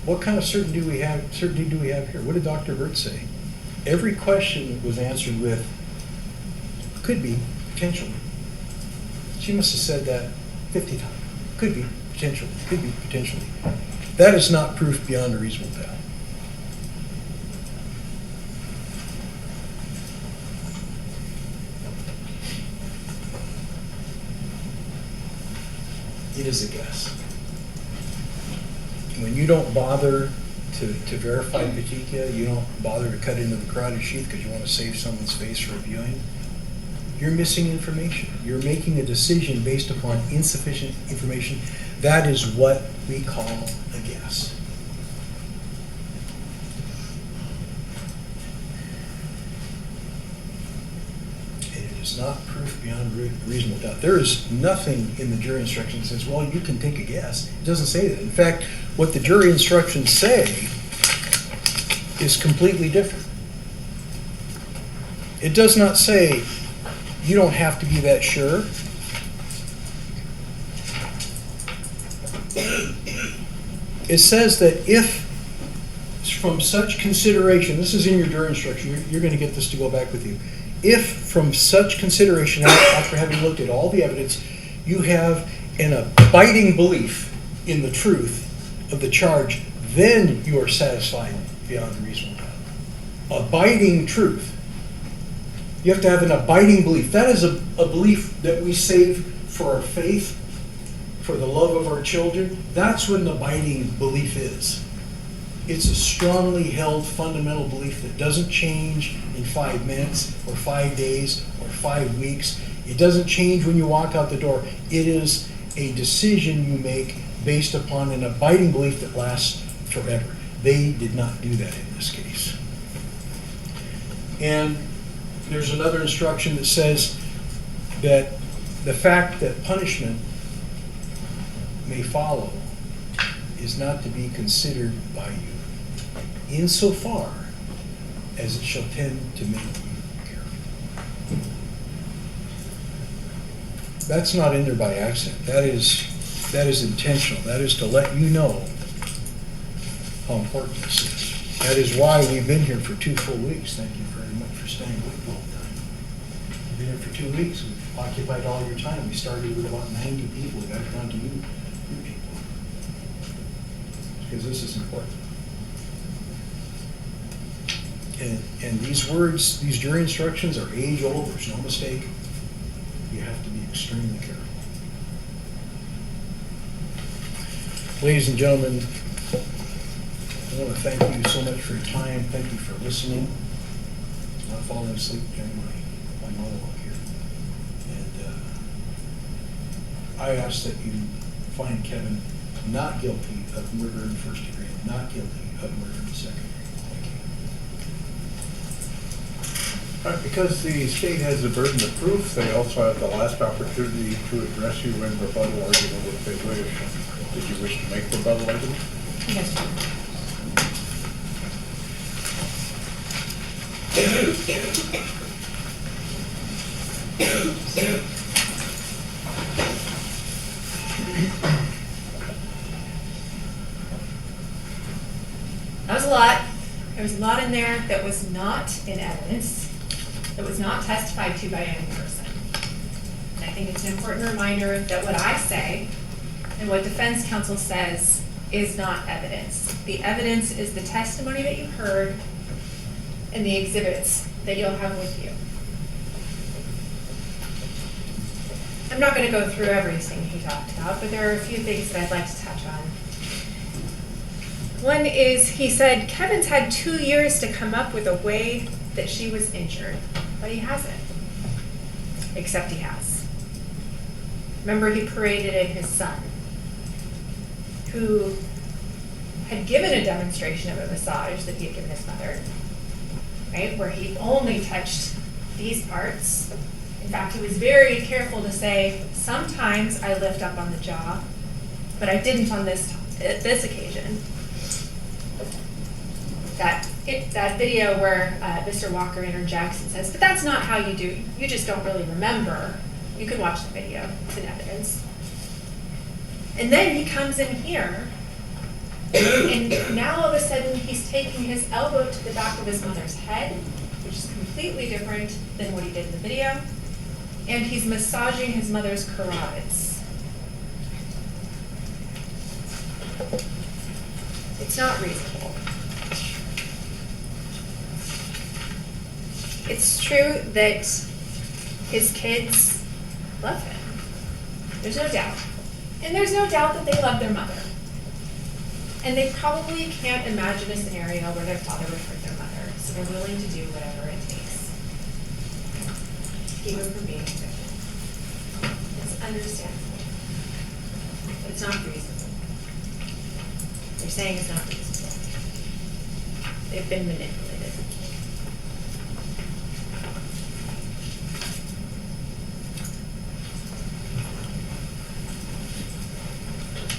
What kind of certainty do we have here? What did Dr. Burt say? Every question was answered with could be, potentially. She must have said that 50 times. Could be, potentially, could be, potentially. That is not proof beyond a reasonable doubt. It is a guess. When you don't bother to verify petechia, you don't bother to cut into the carotid sheath because you want to save someone's face for viewing, you're missing information. You're making a decision based upon insufficient information. That is what we call a guess. And it is not proof beyond reasonable doubt. There is nothing in the jury instruction that says, well, you can take a guess. It doesn't say that. In fact, what the jury instructions say is completely different. It does not say you don't have to be that sure. It says that if from such consideration, this is in your jury instruction, you're going to get this to go back with you. If from such consideration, after having looked at all the evidence, you have an abiding belief in the truth of the charge, then you are satisfied beyond a reasonable doubt. Abiding truth. You have to have an abiding belief. That is a belief that we save for our faith, for the love of our children. That's what an abiding belief is. It's a strongly held fundamental belief that doesn't change in 5 minutes or 5 days or 5 weeks. It doesn't change when you walk out the door. It is a decision you make based upon an abiding belief that lasts forever. They did not do that in this case. And there's another instruction that says that the fact that punishment may follow is not to be considered by you, insofar as it shall tend to make you careful. That's not in there by accident. That is intentional. That is to let you know how important this is. That is why we've been here for 2 full weeks. Thank you very much for staying with the whole time. We've been here for 2 weeks. We've occupied all your time. We started with about 90 people. We got down to you people. Because this is important. And these words, these jury instructions are age old. There's no mistake. You have to be extremely careful. Ladies and gentlemen, I want to thank you so much for your time. Thank you for listening. Not falling asleep during my monologue here. And I ask that you find Kevin not guilty of murder in first degree, not guilty of murder in second degree. Thank you. Because the state has the burden of proof, they also have the last opportunity to address you in rebuttal argument if they wish. Did you wish to make rebuttal argument? Yes. a lot. There was a lot in there that was not in evidence, that was not testified to by any person. And I think it's an important reminder that what I say and what defense counsel says is not evidence. The evidence is the testimony that you heard and the exhibits that you'll have with you. I'm not going to go through everything he talked about, but there are a few things that I'd like to touch on. One is he said Kevin's had 2 years to come up with a way that she was injured, but he hasn't. Except he has. Remember, he paraded in his son, who had given a demonstration of a massage that he had given his mother, right, where he only touched these parts. In fact, he was very careful to say, sometimes I lift up on the jaw, but I didn't on this occasion. That video where Mr. Walker interjects and says, but that's not how you do, you just don't really remember. You can watch the video, it's in evidence. And then he comes in here, and now all of a sudden he's taking his elbow to the back of his mother's head, which is completely different than what he did in the video, and he's massaging his mother's carotids. It's not reasonable. It's true that his kids love him. There's no doubt. And there's no doubt that they love their mother. And they probably can't imagine a scenario where their father would hurt their mother, so they're willing to do whatever it takes to keep him from being convicted. It's understandable. But it's not reasonable. They're saying it's not reasonable. They've been manipulated.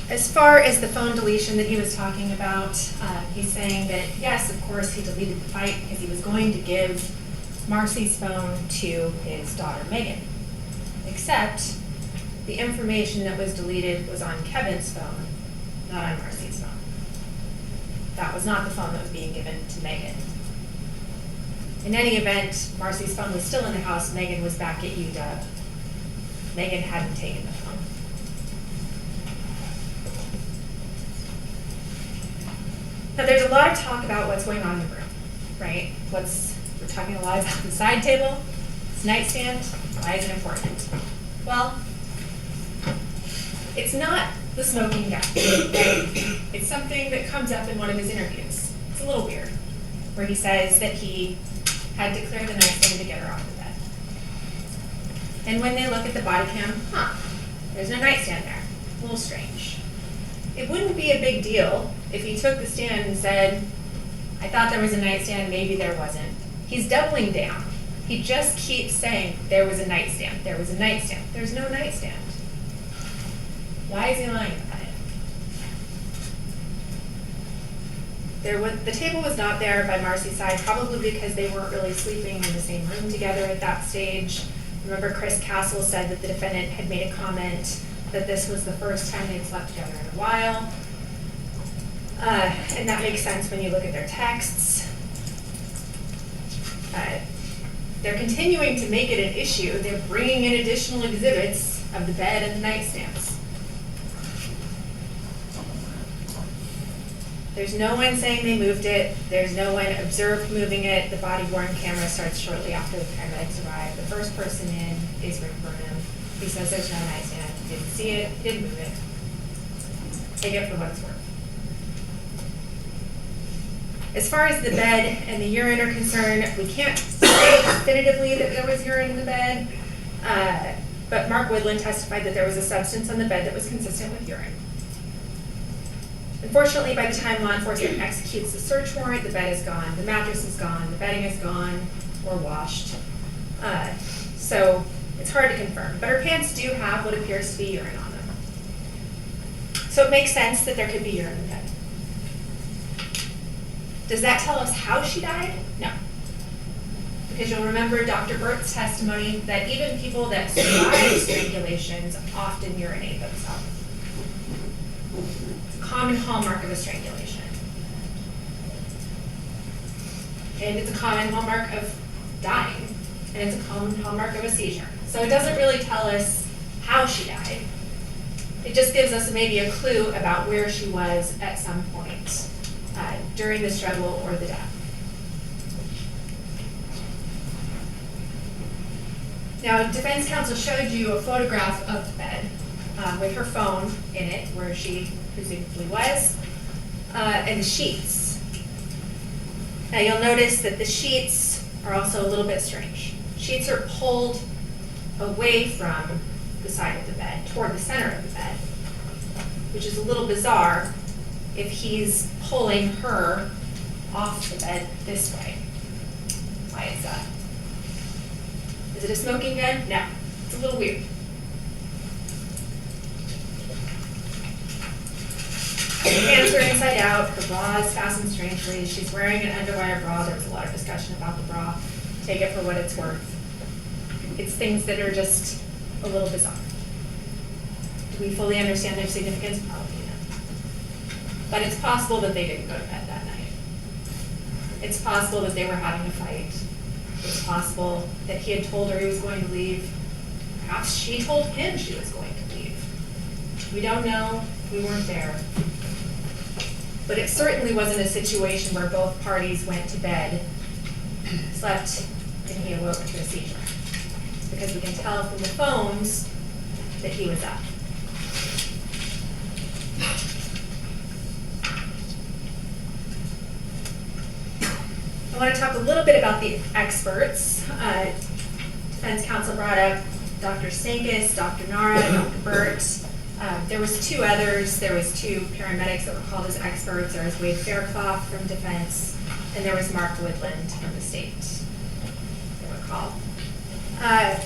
As far as the phone deletion that he was talking about, he's saying that, yes, of course, he deleted the fight because he was going to give Marcy's phone to his daughter, Megan. Except the information that was deleted was on Kevin's phone, not on Marcy's phone. That was not the phone that was being given to Megan. In any event, Marcy's phone was still in the house. Megan was back at UW. Megan hadn't taken the phone. Now, there's a lot of talk about what's going on in the room, right? We're talking a lot about the side table, this nightstand. Why is it important? Well, it's not the smoking gun, right? It's something that comes up in one of his interviews. It's a little weird, where he says that he had to clear the nightstand to get her off the bed. And when they look at the body cam, there's no nightstand there. A little strange. It wouldn't be a big deal if he took the stand and said, I thought there was a nightstand, maybe there wasn't. He's doubling down. He just keeps saying, there was a nightstand, there was a nightstand. There's no nightstand. Why is he lying about it? The table was not there by Marcy's side, probably because they weren't really sleeping in the same room together at that stage. Remember, Chris Castle said that the defendant had made a comment that this was the first time they'd slept together in a while. And that makes sense when you look at their texts. They're continuing to make it an issue. They're bringing in additional exhibits of the bed and the nightstands. There's no one saying they moved it. There's no one observed moving it. The body-worn camera starts shortly after the paramedics arrive. The first person in is Rick Burnham. He says there's no nightstand. He didn't see it. He didn't move it. Take it for what it's worth. As far as the bed and the urine are concerned, we can't say definitively that there was urine in the bed, but Mark Woodland testified that there was a substance on the bed that was consistent with urine. Unfortunately, by the time law enforcement executes the search warrant, the bed is gone, the mattress is gone, the bedding is gone or washed. So it's hard to confirm, but her pants do have what appears to be urine on them. So it makes sense that there could be urine in the bed. Does that tell us how she died? No. Because you'll remember Dr. Burt's testimony that even people that survive strangulations often urinate themselves. It's a common hallmark of a strangulation. and it's a common hallmark of dying, and it's a common hallmark of a seizure. So it doesn't really tell us how she died. It just gives us maybe a clue about where she was at some point during the struggle or the death. Now, defense counsel showed you a photograph of the bed with her phone in it, where she presumably was, and the sheets. Now, you'll notice that the sheets are also a little bit strange. Sheets are pulled away from the side of the bed, toward the center of the bed, which is a little bizarre if he's pulling her off the bed this way. Why is that? Is it a smoking gun? No, it's a little weird. Her hands are inside out, her bra is fastened strangely, she's wearing an underwire bra. There was a lot of discussion about the bra. Take it for what it's worth. It's things that are just a little bizarre. Do we fully understand their significance? Probably not. But it's possible that they didn't go to bed that night. It's possible that they were having a fight. It's possible that he had told her he was going to leave. Perhaps she told him she was going to leave. We don't know. We weren't there. But it certainly wasn't a situation where both parties went to bed, slept, and he awoke to a seizure. Because we can tell from the phones that he was up. I want to talk a little bit about the experts. Defense counsel brought up Dr. Stankus, Dr. Nara, Dr. Burt. There was two others. There was two paramedics that were called as experts. There was Wade Fairclough from defense, and there was Mark Woodland from the state. They were called.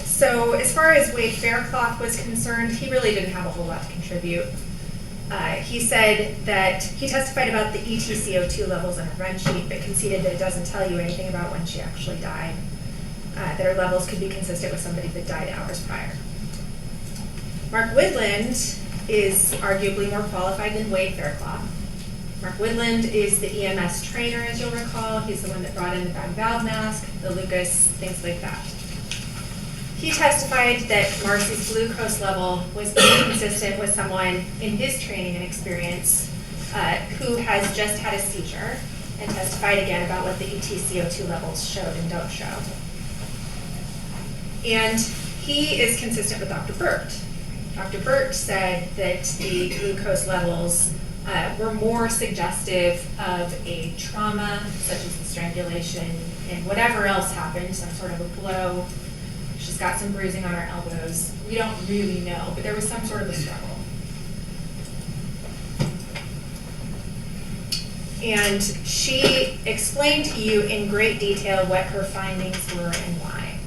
So as far as Wade Fairclough was concerned, he really didn't have a whole lot to contribute. He said that he testified about the ETCO2 levels on a run sheet, but conceded that it doesn't tell you anything about when she actually died. That her levels could be consistent with somebody that died hours prior. Mark Woodland is arguably more qualified than Wade Fairclough. Mark Woodland is the EMS trainer, as you'll recall. He's the one that brought in the bag valve mask, the Lucas, things like that. He testified that Marcy's glucose level was inconsistent with someone in his training and experience who has just had a seizure, and testified again about what the ETCO2 levels showed and don't show. And he is consistent with Dr. Burt. Dr. Burt said that the glucose levels were more suggestive of a trauma, such as the strangulation, and whatever else happened, some sort of a blow. She's got some bruising on her elbows. We don't really know, but there was some sort of a struggle. And she explained to you in great detail what her findings were and why.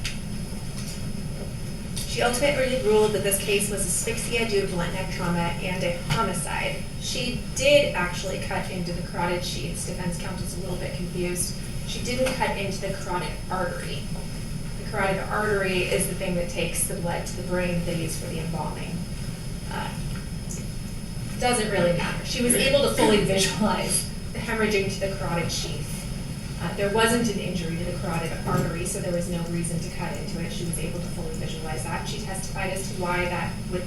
She ultimately ruled that this case was asphyxia due to blunt neck trauma and a homicide. She did actually cut into the carotid sheaths. Defense counsel's a little bit confused. She didn't cut into the carotid artery. The carotid artery is the thing that takes the blood to the brain that they use for the embalming. Doesn't really matter. She was able to fully visualize the hemorrhaging to the carotid sheath. There wasn't an injury to the carotid artery, so there was no reason to cut into it. She was able to fully visualize that. She testified as to why that would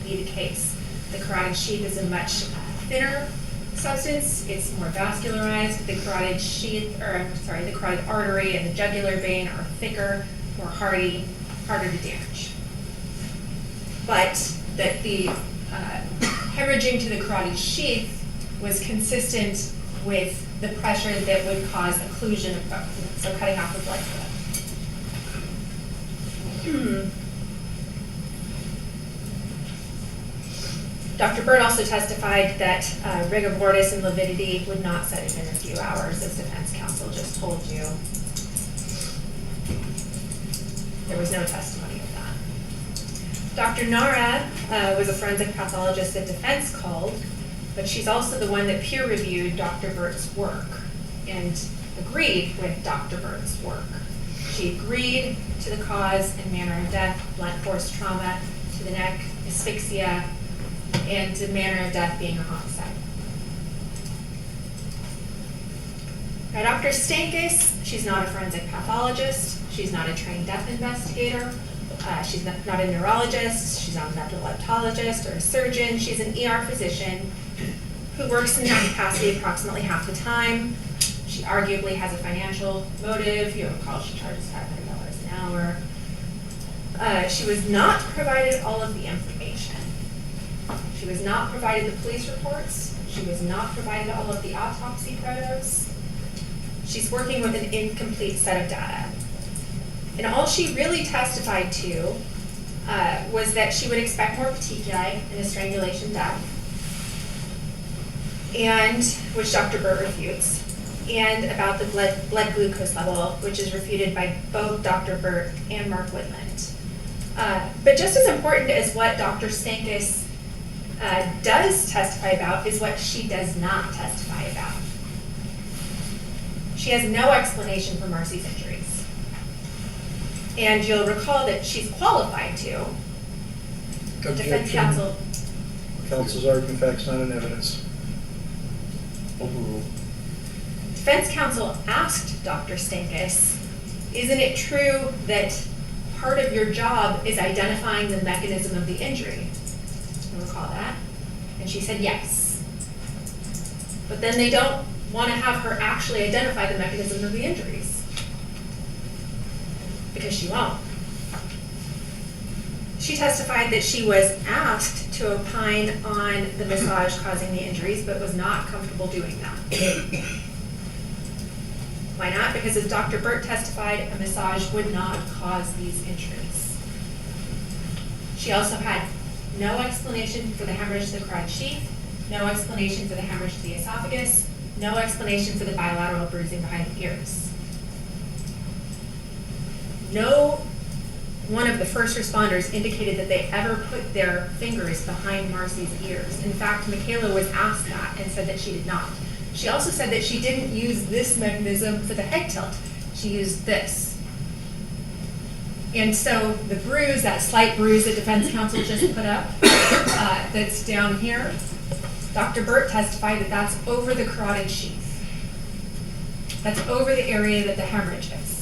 be the case. The carotid sheath is a much thinner substance. It's more vascularized. The carotid sheath, the carotid artery and the jugular vein are thicker, more hardy, harder to damage. But that the hemorrhaging to the carotid sheath was consistent with the pressure that would cause occlusion of both, so cutting off the blood flow. Dr. Burt also testified that rigor mortis and lividity would not set in a few hours, as defense counsel just told you. There was no testimony of that. Dr. Nara was a forensic pathologist that defense called, but she's also the one that peer-reviewed Dr. Burt's work and agreed with Dr. Burt's work. She agreed to the cause and manner of death, blunt force trauma to the neck, asphyxia, and the manner of death being a homicide. Now, Dr. Stankus, she's not a forensic pathologist. She's not a trained death investigator. She's not a neurologist. She's not a epileptologist or a surgeon. She's an ER physician who works in that capacity approximately half the time. She arguably has a financial motive. You recall she charges $500 an hour. She was not provided all of the information. She was not provided the police reports. She was not provided all of the autopsy photos. She's working with an incomplete set of data. And all she really testified to was that she would expect more petechiae in a strangulation death, and which Dr. Burt refutes, and about the blood glucose level, which is refuted by both Dr. Burt and Mark Whitland. But just as important as what Dr. Stankus does testify about is what she does not testify about. She has no explanation for Marcy's injuries. And you'll recall that she's qualified to. Defense counsel. Counsel's argument, facts not in evidence. Overruled. Defense counsel asked Dr. Stankus, isn't it true that part of your job is identifying the mechanism of the injury? You recall that? And she said yes. But then they don't want to have her actually identify the mechanism of the injuries. Because she won't. She testified that she was asked to opine on the massage causing the injuries, but was not comfortable doing that. Why not? Because as Dr. Burt testified, a massage would not cause these injuries. She also had no explanation for the hemorrhage to the carotid sheath, no explanation for the hemorrhage to the esophagus, no explanation for the bilateral bruising behind the ears. No one of the first responders indicated that they ever put their fingers behind Marcy's ears. In fact, Michaela was asked that and said that she did not. She also said that she didn't use this mechanism for the head tilt. She used this. And so the bruise, that slight bruise that defense counsel just put up, that's down here, Dr. Burt testified that that's over the carotid sheath. That's over the area that the hemorrhage is.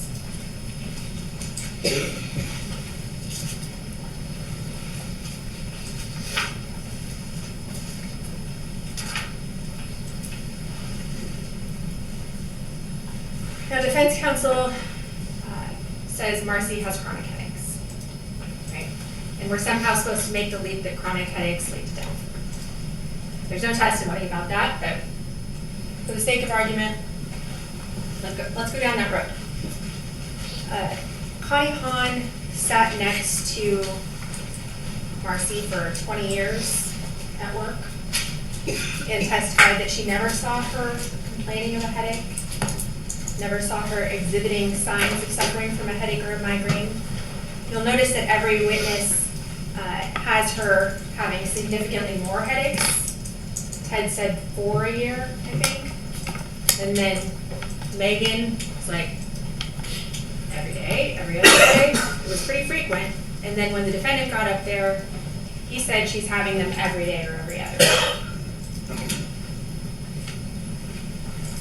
Now, defense counsel says Marcy has chronic headaches, right? And we're somehow supposed to make the leap that chronic headaches lead to death. There's no testimony about that, but for the sake of argument, let's go down that road. Connie Hahn sat next to Marcy for 20 years at work and testified that she never saw her complaining of a headache, never saw her exhibiting signs of suffering from a headache or a migraine. You'll notice that every witness has her having significantly more headaches. Ted said 4 a year, I think. And then Megan was like, every day, every other day. It was pretty frequent. And then when the defendant got up there, he said she's having them every day or every other day.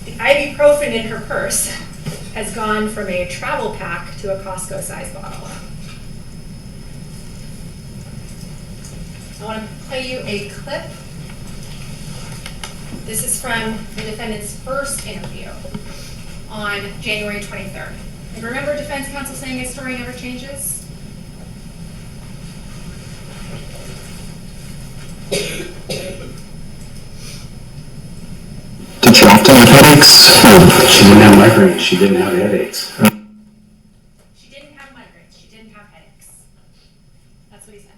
The ibuprofen in her purse has gone from a travel pack to a Costco-sized bottle. I want to play you a clip. This is from the defendant's first interview on January 23rd. And remember defense counsel saying his story never changes? Did she often have headaches? She didn't have migraines. She didn't have headaches. She didn't have migraines. She didn't have headaches. That's what he said.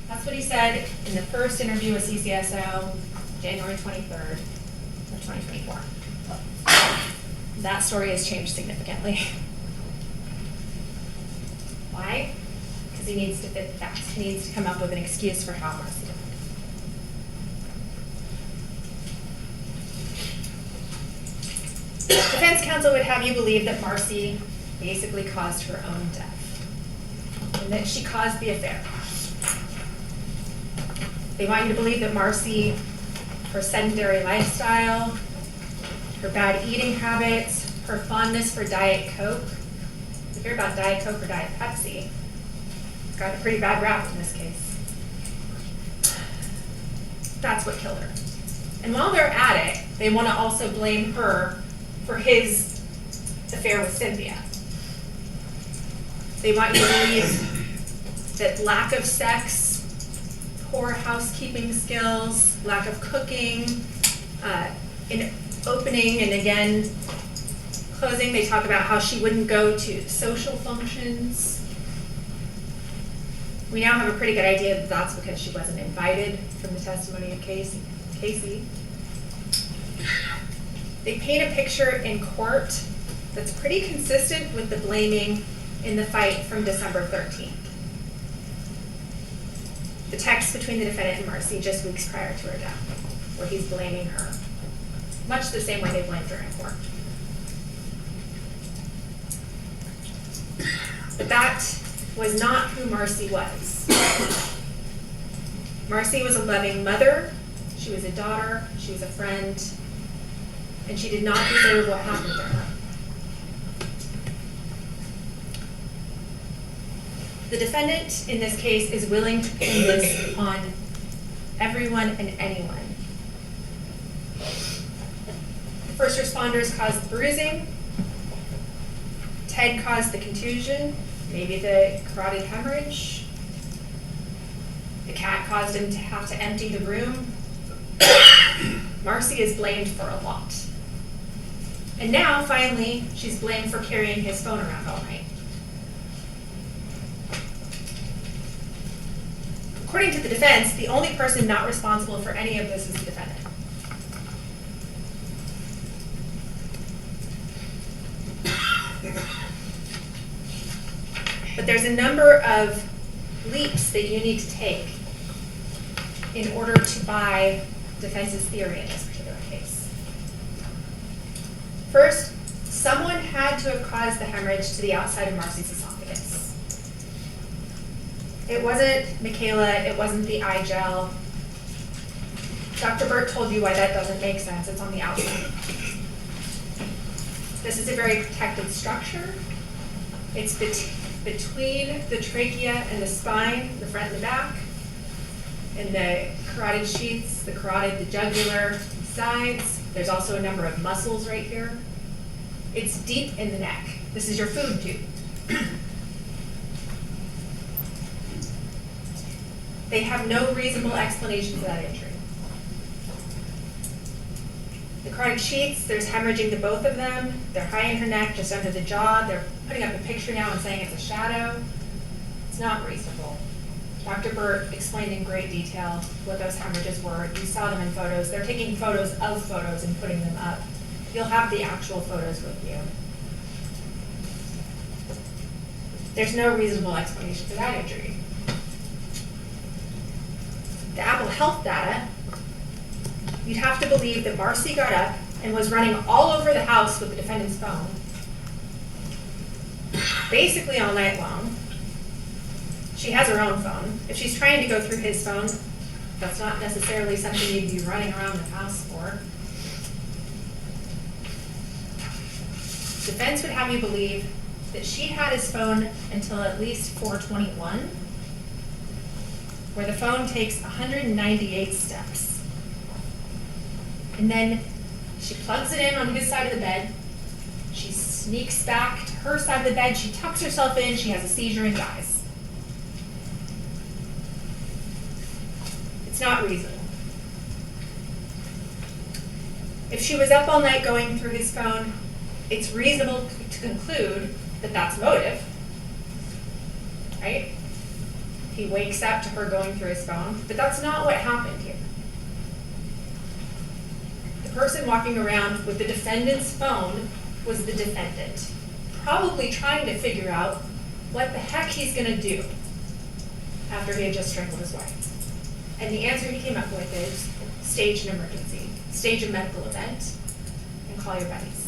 That's what he said in the first interview with CCSO, January 23rd of 2024. That story has changed significantly. Why? Because he needs to fit the facts. He needs to come up with an excuse for how Marcy died. Defense counsel would have you believe that Marcy basically caused her own death and that she caused the affair. They want you to believe that Marcy, her sedentary lifestyle, her bad eating habits, her fondness for Diet Coke. If you hear about Diet Coke or Diet Pepsi, it's got a pretty bad rap in this case. That's what killed her. And while they're at it, they want to also blame her for his affair with Cynthia. They want you to believe that lack of sex, poor housekeeping skills, lack of cooking, in opening and again closing, they talk about how she wouldn't go to social functions. We now have a pretty good idea that that's because she wasn't invited from the testimony of Casey. They paint a picture in court that's pretty consistent with the blaming in the fight from December 13th. The text between the defendant and Marcy just weeks prior to her death, where he's blaming her, much the same way they blamed her in court. But that was not who Marcy was. Marcy was a loving mother, she was a daughter, she was a friend, and she did not deserve what happened to her. The defendant in this case is willing to pin this on everyone and anyone. The first responders caused bruising. Ted caused the contusion, maybe the carotid hemorrhage. The cat caused him to have to empty the room. Marcy is blamed for a lot. And now, finally, she's blamed for carrying his phone around all night. According to the defense, the only person not responsible for any of this is the defendant. But there's a number of leaps that you need to take in order to buy defense's theory in this particular case. First, someone had to have caused the hemorrhage to the outside of Marcy's esophagus. It wasn't Michaela, it wasn't the eye gel. Dr. Burt told you why that doesn't make sense, it's on the outside. This is a very protected structure. It's between the trachea and the spine, the front and the back, and the carotid sheaths, the carotid, the jugular, sides. There's also a number of muscles right here. It's deep in the neck. This is your food tube. They have no reasonable explanation for that injury. The carotid sheaths, there's hemorrhaging to both of them. They're high in her neck, just under the jaw. They're putting up a picture now and saying it's a shadow. It's not reasonable. Dr. Burt explained in great detail what those hemorrhages were. You saw them in photos. They're taking photos of photos and putting them up. You'll have the actual photos with you. There's no reasonable explanation for that injury. The Apple Health data, you'd have to believe that Marcy got up and was running all over the house with the defendant's phone, basically all night long. She has her own phone. If she's trying to go through his phone, that's not necessarily something you'd be running around the house for. Defense would have you believe that she had his phone until at least 4:21, where the phone takes 198 steps. And then she plugs it in on his side of the bed. She sneaks back to her side of the bed. She tucks herself in. She has a seizure and dies. It's not reasonable. If she was up all night going through his phone, it's reasonable to conclude that that's motive, right? He wakes up to her going through his phone, but that's not what happened here. The person walking around with the defendant's phone was the defendant, probably trying to figure out what the heck he's gonna do after he had just strangled his wife. And the answer he came up with is stage an emergency, stage a medical event, and call your buddies.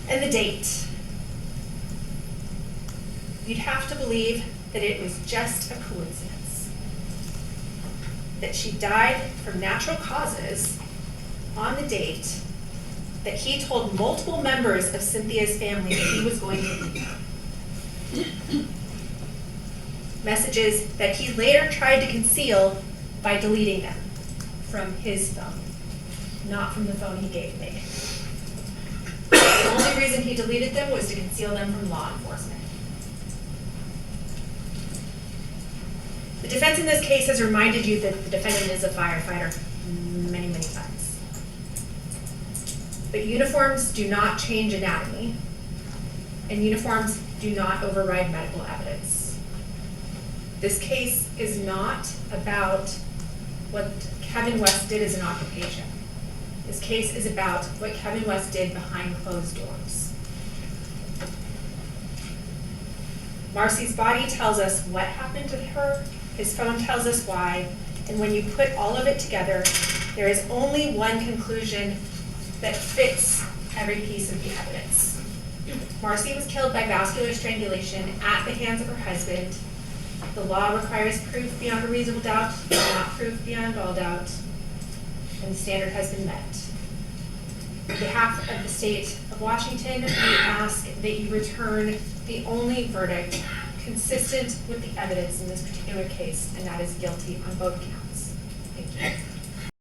And the date. You'd have to believe that it was just a coincidence. that she died from natural causes on the date that he told multiple members of Cynthia's family that he was going to leave her. Messages that he later tried to conceal by deleting them from his phone, not from the phone he gave me. The only reason he deleted them was to conceal them from law enforcement. The defense in this case has reminded you that the defendant is a firefighter many, many times. But uniforms do not change anatomy, and uniforms do not override medical evidence. This case is not about what Kevin West did as an occupation. This case is about what Kevin West did behind closed doors. Marcy's body tells us what happened to her, his phone tells us why, and when you put all of it together, there is only one conclusion that fits every piece of the evidence. Marcy was killed by vascular strangulation at the hands of her husband. The law requires proof beyond a reasonable doubt, not proof beyond all doubt, and the standard has been met. On behalf of the state of Washington, we ask that you return the only verdict consistent with the evidence in this particular case, and that is guilty on both counts. Thank you.